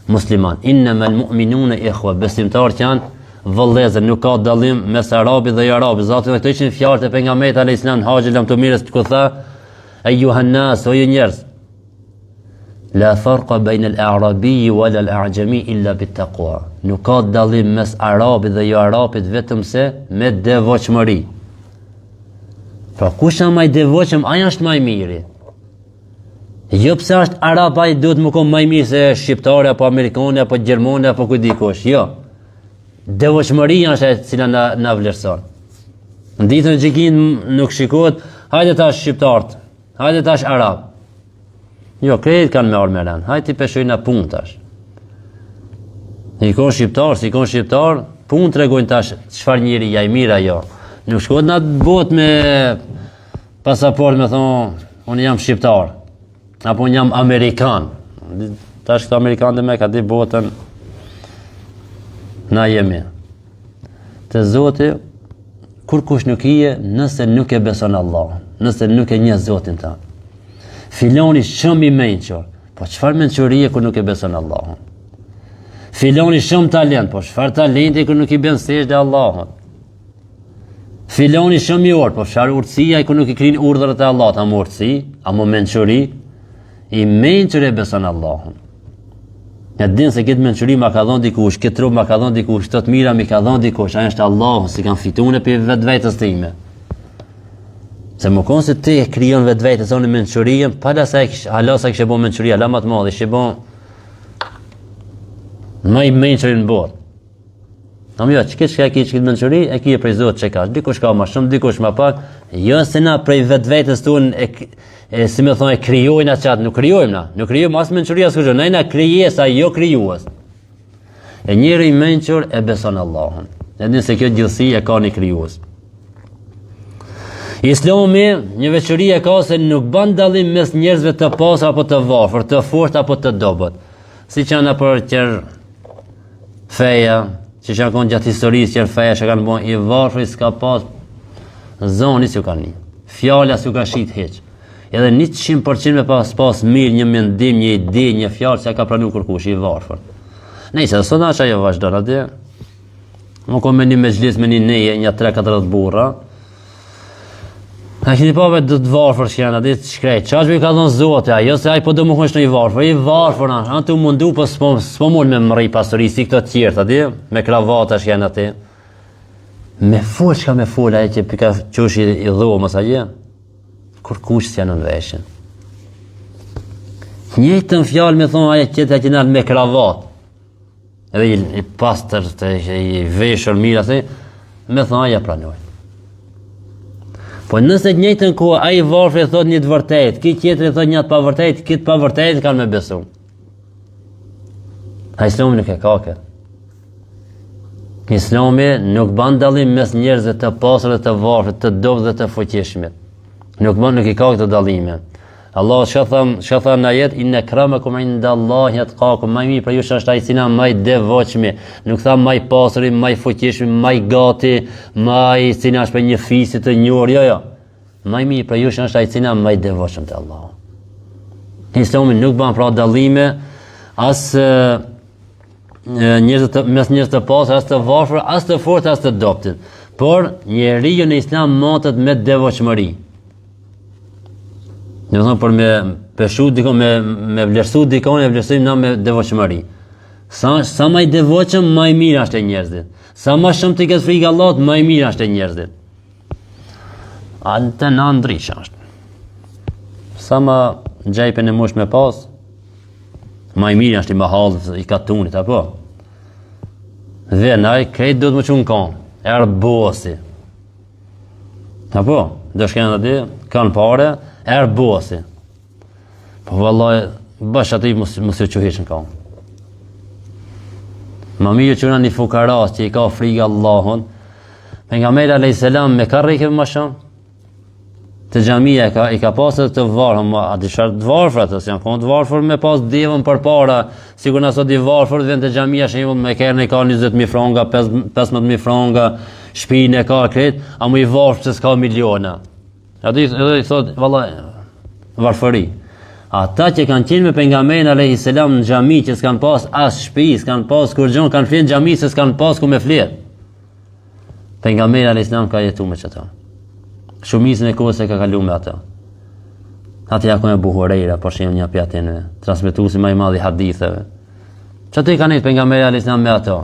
A: Musliman, innamal mu'minuna ikhwa, besimtarët janë vëllezër, nuk ka dallim mes arabit dhe jo arabit. Zoti dhe këto ishin fjalët e pejgamberit alayhis salam, Haxhi lam të mirës ku tha, ayyuhan nas, o ju njerëz, la farqa bayna al-a'rabi wala al-a'jami illa bit-taqwa. Nuk ka dallim mes arabit dhe jo arabit vetëm se me devotshmëri. Pra kush është më i devotshëm, ai është më i miri. Jo pse është arab ai duhet më kon më i mirë se shqiptari apo amerikani apo gjermani apo ku dikush. Jo. Devotshmëria është e cila na vlerëson. Në ditën e gjykimit nuk shikohet, hajde tash shqiptarët, hajde tash arab. Jo, krejt kanë me orë me rënë. Hajtë i peshojnë a punë tash. Si kon shqiptar, punë të regojnë tash, qëfar njëri ja i mira jo. Nuk shkojnë në atë botë me pasaport me thonë, unë jam shqiptar, apo unë jam amerikan. Tash këto amerikanë dhe me ka di botën, na jemi. Të Zoti, kur kush nuk ije, nëse nuk e beson Allah, nëse nuk e njeh Zotin ta. Filoni shumë i mençur, po çfarë mençurie kur nuk e beson Allahun? Filoni shumë talent, po çfarë talenti kur nuk i bën sejdë Allahut? Filoni shumë i urtë, po çfarë urtësia kur nuk i krin urdhrat e Allahut? A urtësi, a mençuri? I mençur e beson Allahun. Ja din se këtë mençuri ma ka dhënë dikush, këtë trup ma ka dhënë dikush, këto të mira mi ka dhënë dikush, ai është Allahu, si kanë fituar për vetvetes time. Se më konë se ti e krijon vetvetes onë mençurien, hala sa kishe bo mençuria, la më të madhe, kishe bo më i mençurin në botë. Jo, që këtë mençuri, e ki e prej Zotit që ka, dikush ka ma shumë, dikush ma pak, jo se na prej vetvetes tonë si me thonë e krijojnë atë qatë, nuk krijojmë asë mençuria asë kërgjë, na krijesa, jo krijues. E njëri i mençur e beson Allahun, e din se kjo gjithësi e ka një krijues. Islami një veçori e ka se nuk bën dallim mes njerëzve të pasur apo të varfër, të fortë apo të dobët. Si që janë për qërë feja, që janë konë gjatë historisë qërë feja që kanë bon i varfër, s'ka pas zoni s'ju kanë një. Fjala s'ju ka shit heq. Edhe 100% me pas mirë një mendim, një ide, një fjalë që ka pranu kërkush i varfër. Nëjse, dhe sot që ajo vazhdon atje. Më kom me një mezhlis me një neje, një 3-4 burra. A kini pa vetë të varfër që janë, atë shkrejt, qa që i ka dhënë Zotë, jo se aj po do më kënë shtë i varfër, anë të mundu, po s'po mund me mëri pasuri, si këto tjertë, atë, me kravata që janë atë. Me full, që ka me full, aje që pika qush i dhoë, mos aje, kur kush që janë në veshin. Njëjtën fjalë me thonë, aje qëtë që janë me kravat, edhe i pastër, i veshër mirë, atë, me thonë, aje pranoj. Po nëse të njëjtën kohë ai varfër thot një të vërtetë, ki tjetri thot një të pavërtetë, këtë pavërtetë kanë me besu. Islami nuk e ka këtë. Islami nuk bën dallim mes njerëzve të pasur dhe të varfër, të dobët dhe të fuqishmit. Nuk i ka këtë dallime. Allah çka thon në ajet, inna akramakum indallahi atqakum, më mirë për ju është ai që më i devotshëm, nuk tha më i pasur, më i fuqishëm, më i gati, më i cili është për një fisi të njohur, jo. Më mirë për ju është ai që më i devotshëm te Allahu. Islami nuk bën pra dallime as mes njerëz të pasur, as të varfër, as të fortë, as të dobët. Por njeriu në Islam matet me devotshmëri. Do të thonë për me peshu dikon me vlerësu dikon e vlerësojmë na me devotshmëri. Sa më i devotshëm, më i mirë është e njerëzit. Sa më shumë ti ke frikë Allahut, më i mirë është e njerëzit. Ante na ndryshe është. Sa më gjejpen e mush me pas, më i mirë është i mahallë, i katunit, apo? Dhe naj, krejt do të më qunë kanë, erë bosi. Apo? Do shkenë dhe di, kanë pare, erë bosi. Po vallaj, bësh ati mos ju quhishën kanë. Më mirë që një fukaras që i ka frikë Allahun, pejgamberi alayhis salam me ka rrikë më shumë. Të xhamia i ka pasur të varfër, a di çfarë të varfër ato, janë kanë të varfër me pas devën përpara, sikur na sot i varfër vjen te xhamia shembull me kerën e ka 20.000 franga, 15.000 franga, shtëpinë e ka kret, a më i varfër se s'ka miliona. Aty edhe i thot vallai varfëri. Ata që kanë qenë me pejgamberin alayhis salam në xhami që s'kan pas as shtëpi, s'kan pas kur gjon, kanë flenë në xhami se s'kan pas ku me flet. Pejgamberi alayhis salam ka jetuar me çata. Shumicën e kohës e ka kaluar me ata. Ati ja kanë Buhurejra, por shem një pjatën, transmetuesi më i madh i haditheve. Çati kanë pejgamberi alayhis salam me ata.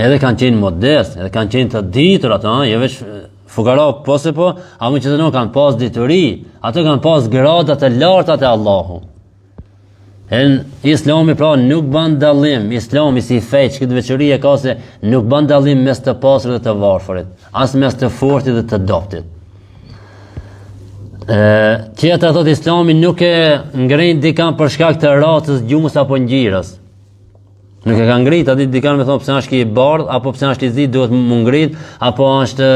A: Edhe kanë qenë modest, edhe kanë qenë të ditur ata, jo vetë fukara po se po, a më që të nuk kanë pas dituri, ato kanë pas gradat e larta të Allahu. Islami pra nuk ban dallim, Islami si fejq, këtë veçori e ka se nuk ban dallim mes të pasrit dhe të varfërit, as mes të fortit dhe të dobtit. Qëta thot Islami nuk e ngrin dikan për shkak të racës, gjumës apo ngjyrës. Nuk e ka ngrit, aty dikan me thonë pse është ki i bardh, apo pse është i zi duhet më ngrit, apo është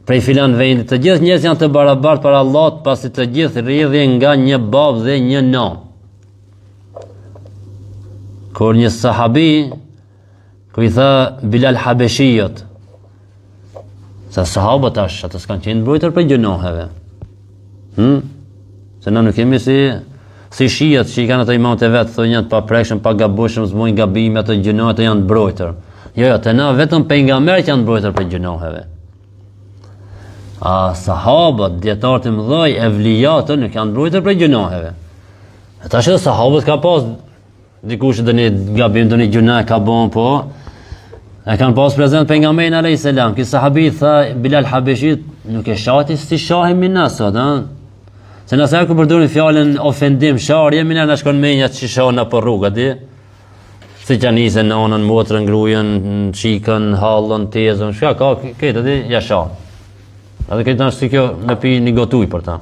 A: prej filan vendit. Të gjithë njerëzit janë të barabartë para Allahut, pasi të gjithë rrjedhin nga një bab dhe një nan. Kur një sahabi, ku i tha Bilal Habeshijot, sa sahabët tash, ata s'kan qenë mbrojtur për gjunoheve. Se na nuk kemi si shijat që i kanë ato imamët e vetë, thonë janë të paprekshëm, pa gabueshëm, s'mojnë gabime, ato gjunohet e janë mbrojtur. Jo, të na vetëm pejgamberët janë mbrojtur për gjunoheve. Sahabët, dietarët e mëdhej, evlijatët nuk janë mbrojtur për gjunoheve. Tash edhe sahabët ka pas dikush doni gabim, doni gjuna ka bën, po e kanë pas prezant pejgamberin alayhis salam. Ky sahabi tha Bilal Habeshit, nuk e shati si shahemi na sot, Se nëse ku përdorin fjalën ofendim, sharje, mina na shkon menja që shona për rrugë, di? Si që nisën nonën, motrën, grujen, qikën, hallën, tezën, shka ka, këtë di, ja shanë. Edhe këtë nështë si kjo me pi një gotuj për ta.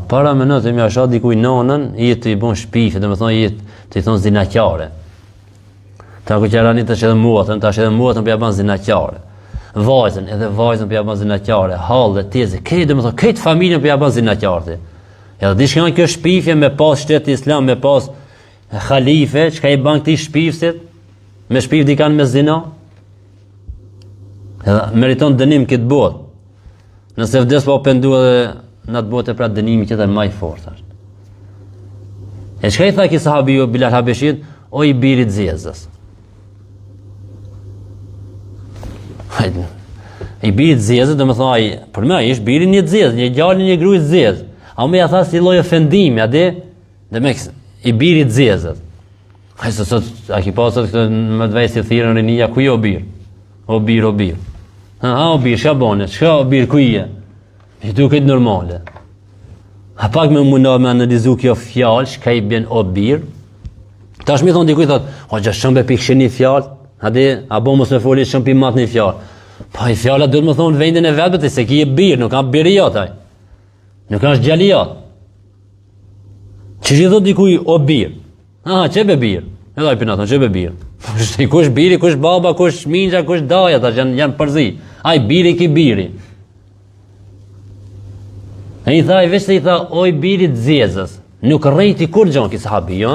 A: Para me nëtë, ja shanë dikuj nonën, i të i bon shpife, dhe me thonë, i të i thonë zinaqare. Ta ku që ranit është edhe motrën, ta është edhe motrën për ja ban zinaqare. Vajzën, edhe vajzën për ja ban zinaqare, hallë, tezë, këtë dhe me thonë, këtë familjen për ja ban zinaqare. Edhe di shkënë kjo shpifje me pas shtetë islam, me pas khalife, që ka i ban këti shpifësit, me shpif dikan me zina, edhe meriton dënim këtë botë. Nëse vdes pa pendu edhe në atë botë e pra dënimi që dhe maj fort është. E që ka i tha ki sahabiju Bilal Habeshit, o i birit zezës. I birit zezës, dhe me thaj, për me, ishtë birit një zezë, një gjallin një grujt zezë. A me ja tha si loj ofendimi, a di? Dhe me i birit zezët. Hajse sot, a ki pasët këtë më të vejtë si thirën rinia, ku jo birë? O birë, o birë. O birë, shka bone, shka o birë, ku je? I du këtë normale. A pak me muna me analizu kjo fjallë, shka i bjen o birë. Ta shmi thonë dikuj thotë, o gjë shëmbe pikë një fjallë, a di, a bo mos me foli shëmpi matë një fjallë. Pa i fjallë duhet më thonë vendin e vetëbët, se ki e birë, nuk ka birë jotaj. Nuk është gjali jotë. Që që thot dikuj o birë? Që be birë? Edhe a i pinaton, që be birë? Kush biri, kush baba, kush minja, kush daja, ta janë përzi. A i biri ki biri. E i tha, i veç se i tha, oj birit zezës. Nuk rejti kur gjon ki sahabi, jo?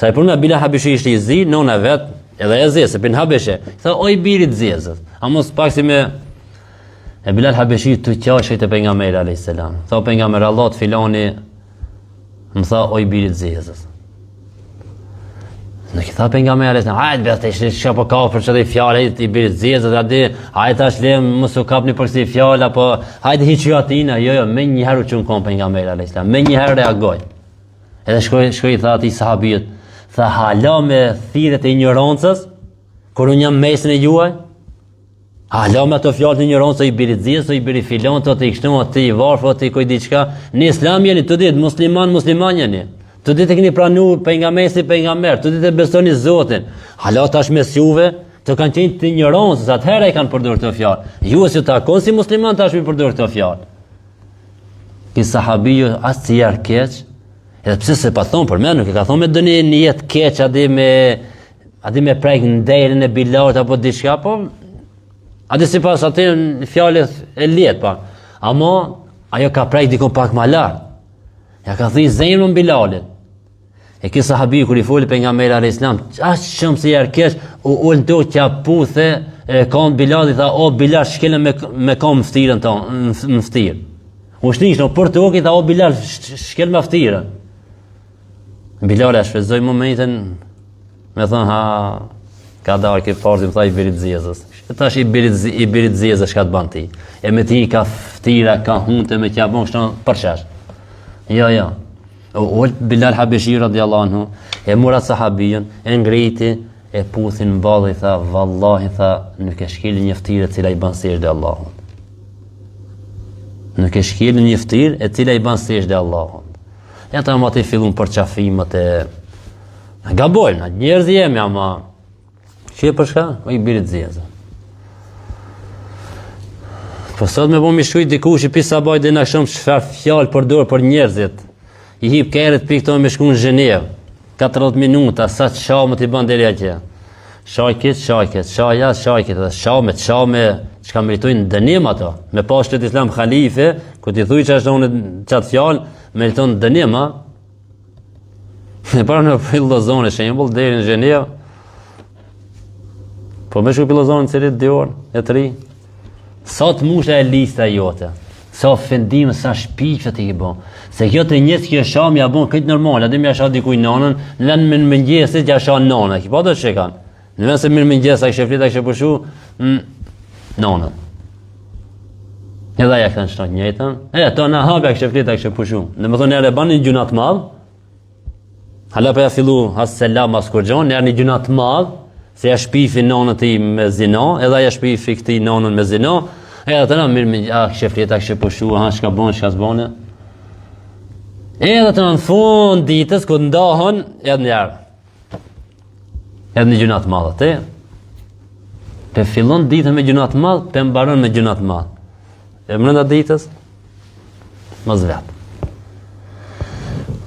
A: Sa i përme Bilal Habeshi ishte i zi, nona vet, edhe e zezë, se pin Habeshe. I tha, oj birit zezës. A mos pak si me... E Bilal Habeshi të qashë të pejgamberi alayhis salam. Tha pejgamberi Allah të filani, më tha oj birit zezës. Nuk i tha pejgamberi, hajde be tash çka po ka për çdo fjalë i birit zezët aty, hajde tash le mos u kapni për këtë fjalë apo hajde hiçi atina, jo, më një herë u çon kon pejgamberi alayhis salam, më një herë reagoi. Edhe shkoi i tha atij sahabijët, tha hala me thirrjet e ignorancës, kur unë jam mesin e juaj, hala me ato fjalë të ignorancës i birit zezët, i birit filon të kështu aty i varfë aty kujt diçka, në islam jeni të ditë musliman jeni. Të ditë keni pranuar pejgamberin si pejgamber, të ditë besoni Zotin. Hala tash mes juve të kanë qenë të ignorancës, atëherë i kanë përdorur këtë fjalë. Ju si takon si musliman tash mi përdor këtë fjalë. Ki sahabiju as si jarë keq, edhe pse se pa thonë për me, nuk e ka thonë me dëni një jetë keq, adi me prejkë në derën e Bilaut apo diçka, po adi si pas aty në fjallet e letë, pa. Amo, ajo ka prejkë dikon pak ma lartë. Ja ka thënë zemrën Bilalit. E ky sahabi kur i foli pejgamberi alayhis salam, as shumë si jarë keq, u ul dokja puthe e kam Bilalit, tha o Bilal shkelën me kam ftirën tonë, në ftirë. U shnish në për tokë, tha o Bilal shkel me ftirën. Bilal e shfrytëzoi momentin, me thënë ha ka dalë ke parti më tha i birit zezës. Tash i birit zezës çka të bën ti. E me ti ka ftira, ka hunte me çka bën kështu për çash. Jo. Ult Bilal Habeshi radiallahu anhu, e mura sahabijën, e ngriti, e puthin mballë i tha, vallahi tha, nuk e shkelin një ftyrë e cila i ban sejdë Allahut. Nuk e shkelin një ftyrë e cila i ban sejdë Allahut. Ja ta më të fillun për qafimet e gabojnë, njerëz jemi ama që për shka? O i birit zezë. Po sot me po mi shkujt dikush i pisa baj dhe në shumë çfarë fjalë përdor për njerëzit. I hip kërët për këto me shku në Gjenevë, 40 minuta, sa të shamë t'i bën deri atje. Shajkit, dhe shame, që ka meritojnë dënim ato. Me pas shtetë islam khalife, ku t'i thuj që ashtë qatë fjalë, meritojnë dënim, ha? E para në filozone, shembull, deri në Gjenevë, po me shku filozone në cilit 2 orë, e 3. Sa të mushla e lista jote, sa ofendim, sa shpiqë të i bon. Se kjo të njësë kjo sham ja bon këtë normal, adim ja sha dikuj nanën, në lënë më në mëngjesit ja sha nanën, ki pa të që kanë. Në vend se mirë mëngjes, a kështë flit, a kështë pushu, nanën. Edhe ja këtë në shtot njëtën, to në habi a kështë flit, a kështë pushu. Në më thonë njerë e banë një gjunat madhë, hala për ja fillu has selam as kurgjon, njerë një gjunat madhë, se ja shpifi nanën ti me zina, edhe ja shpifi këti nanën me zina, edhe të në mirë, a kështë flit, a kështë pushu, a shka bonë, shka zbone. Edhe të në fund ditës, ku ndahën, edhe njerë. Edhe një gjunat madhë, te. Pe fillon ditën me gjunat madhë, pe mbaron me gjunat madhë. E mërënda ditës, mos vetë.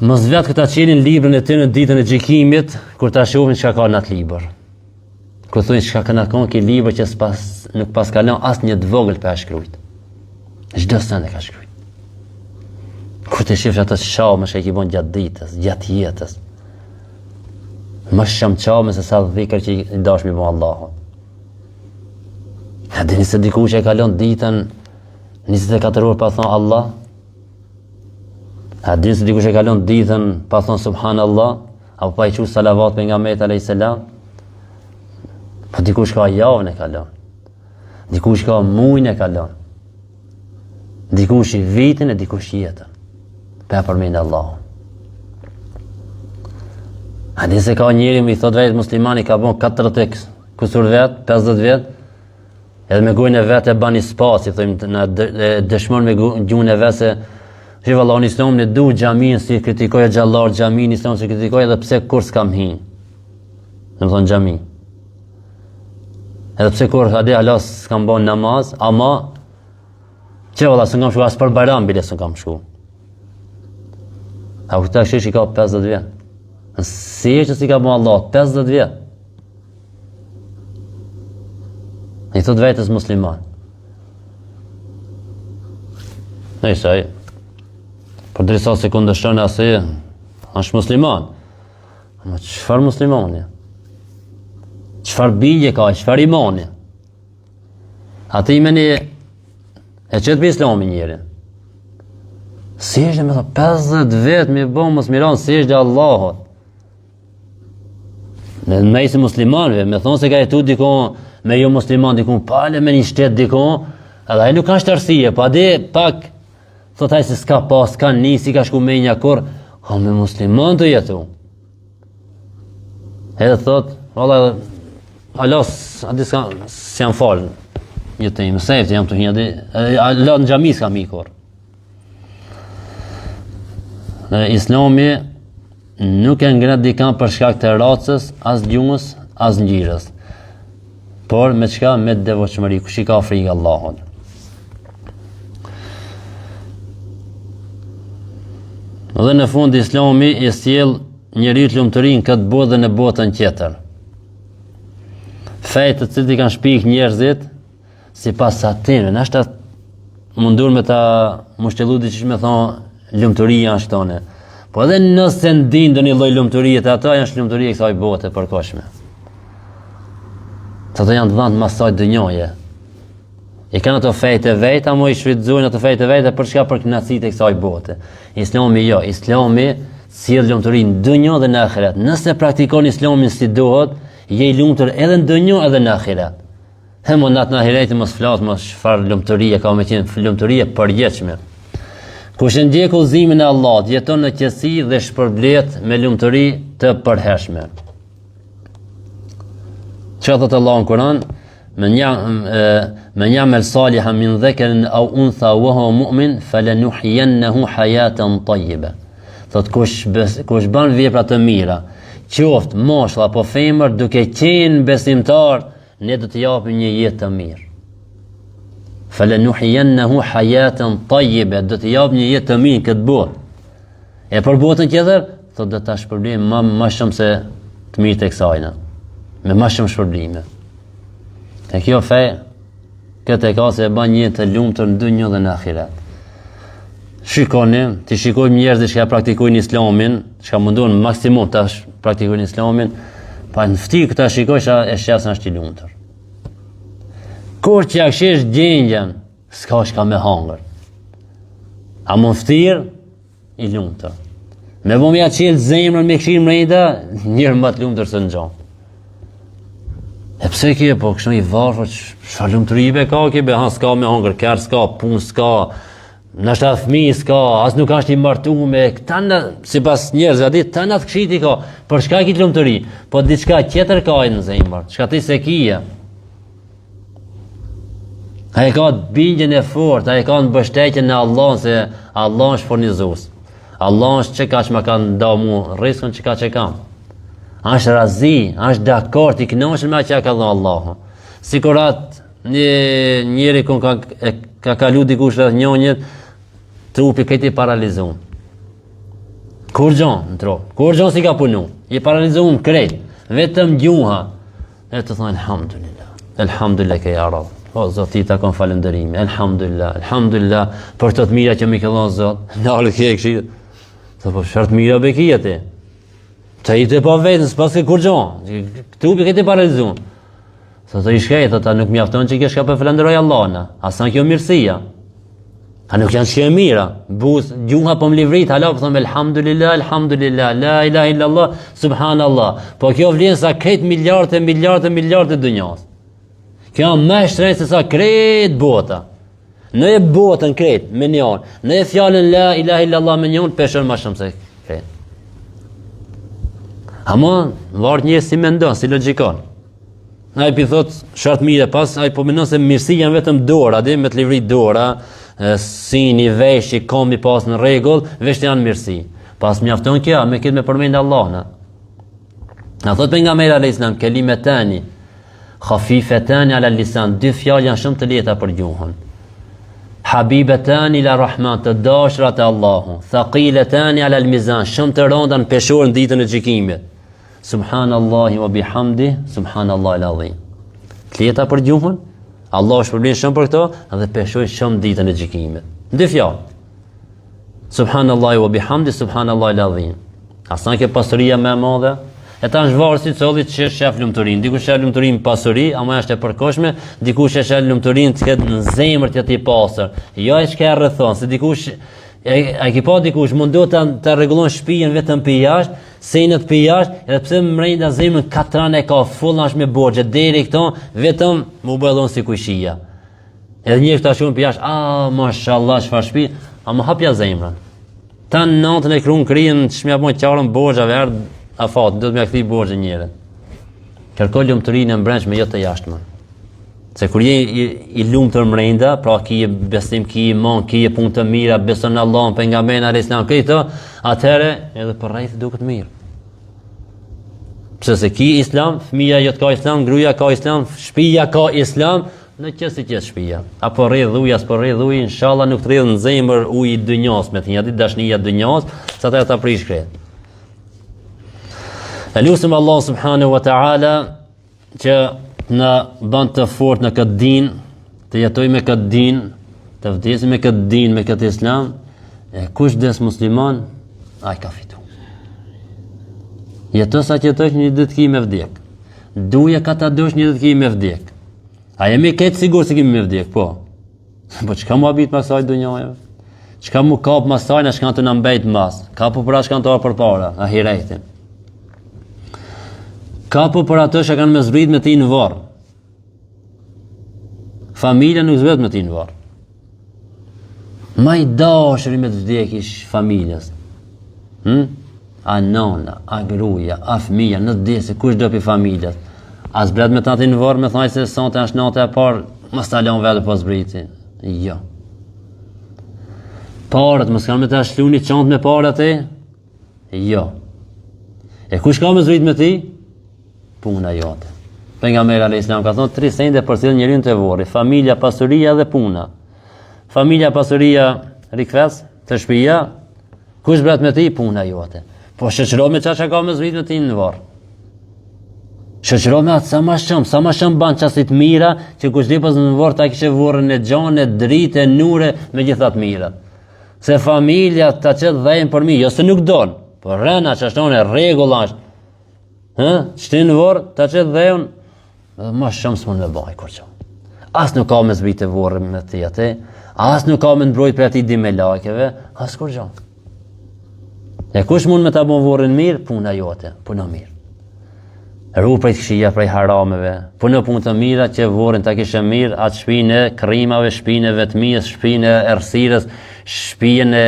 A: Mos vetë këta qenin librën e të në ditën e gjikimit, kur ta shohin çka ka në atë libër. Kur thujnë çka ka në konë ki libër që nuk pas kalon asë një dvogël për e shkrujt. Çdo sënë e ka shkrujt. Kur të shifsh atë shamë që e ki bon gjatë ditës, gjatë jetës. Më shumë qamë se sa dhikër që i dashmi bon Allahot. A dini se diku që e kalon ditën 24 orë pa thonë Allah? A dini se diku që e kalon ditën pa thonë Subhanallah? Apo pa i qu salavat për nga Mehmet a.s. Po dikush ka javën e kalon. Dikush ka mujnë e kalon. Dikush i vitin e dikush jetën. Për përmendë Allah. A di se ka njëri mi thot vetë muslimani ka bon 40 kusur vetë, 50 vetë, edhe me gojnë e vetë e bani spasi, dëshmon me gjuhën e vetë se që valla unë islam në du gjamin si kritikoja gjallar gjamin, islam si kritikoja edhe pse kur s'kam hin. Në më thonë gjami. Edhe pse kur ade halas s'kam bon namaz, ama që valla s'kam shku as për bajram bile s'kam shku. A këta kështë i ka 50 vjetë. Si e që si ka bo Allah, 50 vjetë. I thot vetës musliman. Në isaj, për drisa se këndështën asë, është musliman. Ama qëfar muslimani? Qëfar bindje ka, qëfar imani? Ati imeni e qëtë për islami njërin. Sejtë me thë 50 vetë mi bo mos miran sejtë Allahot. Në mesi muslimanëve, me thonë se ka jetu dikon me jo musliman dikon pale me një shtet dikon, edhe ai nuk ka shtarësie, pa dhe pak thot ai se s'ka pas, s'ka nisi, ka shku me një kur, ka me musliman të jetu. Edhe thot, valla, alas, adi s'jam falë, një të imë, sejfë jam të hinja, Allah në gjami s'ka mikur. Islami nuk e ngret dikan për shkak të racës, as gjumës, as ngjyrës. Por me çka? Me devotshmëri, kush i ka frikë Allahut. Dhe në fund Islami i sjell njeriu lumturinë këtë botë dhe në botën tjetër. Fejt të cilët i kanë shpik njerëzit sipas atij, nashta mundur me ta mushtëllu diçish me thonë lumturia është tonë. Po edhe nëse ndin do një lloj lumturie të ata janë lumturie e kësaj bote përkohshme. Ato janë të dhënë masaj dënjoje. I kanë ato fejtë vetë, apo i shfrytëzojnë ato fejtë vetë për çka për kënaqësitë e kësaj bote. Islami jo, Islami sjell lumturinë në dënjo dhe në ahiret. Nëse praktikon Islamin si duhet, je i lumtur edhe në dënjo edhe në ahiret. Hemo natë në ahiret mos flas më çfarë lumturie ka, me qenë lumturie përjetshme. Kush e ndjek udhëzimin e Allahut, jeton në qetësi dhe shpërblet me lumturi të përhershme. Çfarë thot Allahu në Kur'an? Men ya'mal salihan min dhakarin aw untha wa huwa mu'min falanuhyiyannahu hayatan tayyiba. Thot kush bën vepra të mira, qoftë moshë apo femër, duke qenë besimtar, ne do t'i japim një jetë të mirë. Falanuhyiyannahu hayatan tayyiba, do t'i jap një jetë të mirë këtë botë. E për botën tjetër, thot do ta shpërblim më shumë se të mirë tek sajna, me më shumë shpërblime. Te kjo fe, këtë e ka se e ban një të lumtur në dunjë dhe në ahiret. Shikoni, ti shikojmë njerëz që praktikojnë Islamin, që mundon maksimum ta praktikojnë Islamin, pa në fti këta shikojsh e shesën është i lumtur. Kur që ja kshesh gjendjen, s'ka shka me hangër. A më ftir, i lumtur. Me vëmë ja qelë zemrën me këshirë mrejda, njërë më të lumtur se në gjonë. E pse kje, po kështu i varfër, çfarë lumturive ka kje, be, s'ka me hangër, kërë s'ka, punë s'ka, nashta fëmijë s'ka, as nuk ashtë i martume, këta në, si pas njerëz, a ditë, të në të këshiti ka, për shka kitë lumturi, po diçka tjetër ka e në zemrë, çka ti se kije. A e ka të bindjen e fort, a e ka në bështetjen në Allah, se Allah është furnizues. Allah është që ka që më kanë nda mu riskën që ka që kam. Është razi, është dakord, i kënaqur me që ka dhënë Allahu. Sigurat njëri kun ka kalu dikush rreth njonjët, trupi këtë i paralizuar. Kur gjon në trup, kur gjon si ka punu, i paralizuar krejt, vetëm gjuha. E të thonë alhamdulillah, alhamdulillah ke ya Rabb. O Zoti ta kon falënderimi, alhamdulillah, alhamdulillah për të mira që më ke dhënë Zot. Ndalë ke kështu. Sa po shart mira be kia ti. Të i të pa vetën, s'pas ke kur gjon. Trupi këtë i paralizuar. Sa të i shkej, ta nuk mjafton që kesh ka për falenderoj Allahun. A sa kjo mirësia? A nuk janë shkej mira? Buz gjuha po më livrit, hala po them alhamdulillah, alhamdulillah, la ilaha illallah, subhanallah. Po kjo vlen sa këtë miliardë dunjas. Kjo më shtrenjtë se sa kretë bota. Në e botën kretë, me njën. Në e fjallën la ilaha illallah me njën, peshën më shumë se kretë. Ama, vartë një si mendon, si logikon. A i pi thot, shartë mire pas, a i po menon se mirësi janë vetëm dora, di, me të livrit dora, sini, veshë, kombi pas në regull, veshtë janë mirësi. Pas mjafton kjo, me këtë me përmendë Allah, na. A thot për nga mejra al-Islam, kelimetani, khafifetani ala lisan, dy fjalë janë shumë të lehta për gjuhën. Habibetani ila rahman, të dashrat e Allahu. Thaqiletani ala al-mizan, shumë të rënda në peshorën ditën e gjykimit. Subhanallahi wa bihamdi, subhanallahi al-azim. Të lehta për gjuhën, Allah është përblen shumë për këto, dhe peshojnë shumë ditën e gjykimit. Dy fjalë. Subhanallahi wa bihamdi, subhanallahi al-azim. Asa ke pasuria më e madhe? E ta është varë si cëllit që shef lumëturin. Dikush shef lumëturin pasuri, ama është e përkoshme, dikush shef lumëturin të këtë në zemër të jeti pasër. Jo e shka e rëthon, se dikush, e ki pa dikush, mundu të regulon shpijen vetëm për jashtë, senet për jashtë, edhe pse mrenda zemrën katran e ka fullash me borxhe deri këto, vetëm më bëllon si kujshia. Edhe njëri ta shohin për jashtë, mashallah çfarë shtëpi, ama hapja zemrën. Ta natën e kruan kryen, ç'mja bën qarën borxhave, erdh afat, do të më kthej borxhin njërin. Kërkoj lumturinë e brendshme, jo të jashtme. Se kur je i lumtur mrenda, pra ki besim, ki iman, ki punë të mira, beson në Allah, pejgamberin alayhis salam, këto, atëherë edhe për rreth duket mirë. Pse se ki islam, fëmia jot ka islam, gruaja ka islam, shtëpia ka islam, në qësi qësë shtëpia. Apo rrjedh ujë, as po rrjedh ujë, inshallah nuk të rrjedh në zemër ujë i dynjas, me thënë ditë dashnia dynjas, sa ta prish krejt. E lutim Allah subhanahu wa ta'ala që na bën të fort në këtë din, të jetojmë me këtë din, të vdesim me këtë din, me këtë islam, e kush des musliman, ai ka fitu. Jeto sa që jetosh një ditë ki me vdek. Duje ka ta dosh një ditë ki me vdek. A jemi këtë sigur se kemi me vdek, po. Po çka mu habit masaj dunjaja? Çka mu kap masaj na shkan të na mbejt mas? Kapu për as kanë të përpara, ahiretin. Kapu për ato që kanë me zbrit me ti në varë. Familja nuk zbrit me ti në varë. Ma i dashëri me të vdekish familjes. A nona, a gruja, a fëmija, në desi, kush do pi familjes. A zbret me ta ti në varë me thaj se sante është natë e parë, më stalon vetë po zbriti. Jo. Parët, më s'kanë me ta shlu një qantë me parët e? Jo. E kush ka me zbrit me ti? Puna jote. Pejgamberi alayhis salam ka thonë 3 sende përcjell njeriu të vorri: familja, pasuria dhe puna. Familja, pasuria, rikves, të shtëpia, kush bret me ti? Puna jote. Po shoqëro me çka ka me zbrit me ti në varr. Shoqëro me atë sa më shumë ban çastit mira që kush di pas në varr ta kishte vorrën e xhane, dritë, nure me gjithat mirat. Se familja ta çet dhën për mi, jo se nuk don, po rëna çashtonë rregullash. Qëti në vorë, ta qëtë dheun, ma shumë s'mon me baj, kur që. As nuk ka me zbrit e vorë me të jetë, as nuk ka me ndbrojt për ati di me lakeve, as kur që. E kush mund me ta bon vorën mirë, puna jote, puna mirë. Ru prej të këshia, prej harameve, punë të mira që vorën ta kishe mirë, atë shpinë e krimave, shpinë e vetëmijës, shpinë e ersirës, shpinë e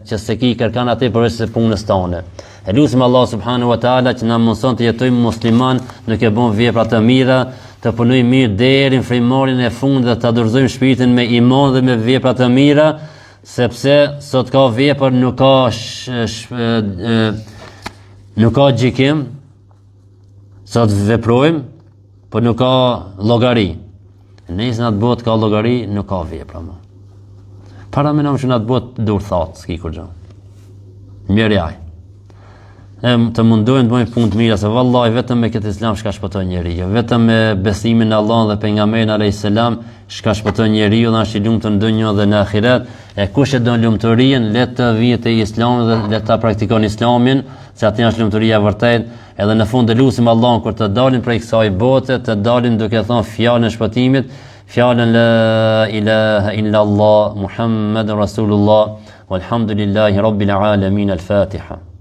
A: që se ki kërkan ati përveç se punës tane. E lutim Allah subhanahu wa ta'ala që na mundson të jetojmë musliman, nuk e bën vepra të mira, të punojmë mirë deri në frymërin e fundit dhe të dorëzojmë shpirtin me iman dhe me vepra të mira, sepse sot ka vepër, nuk ka gjikim, sot veprojmë, por nuk ka llogari. Nëse në atë botë ka llogari, nuk ka vepra më. Para menom që në atë botë dur thatë, s'ki kur gjë. Mirë jaj. Të mundohen të bëjmë punë të mira, se vallahi vetëm me këtë islam shka shpëton njeriu, vetëm me besimin në Allah dhe pejgamberin alayhis salam shka shpëton njeriu dhe është i lumtur në dunjë dhe në ahiret. E kush e don lumturinë, le të vijë te Islami dhe le ta praktikon Islamin, se aty është lumturia vërtet. Edhe në fund e lutim Allahun kur të dalin prej kësaj bote, të dalin duke thënë fjalën e shpëtimit, fjalën la ilaha illa Allah Muhammadur Rasulullah walhamdulillahi rabbil alamin. Al-Fatiha.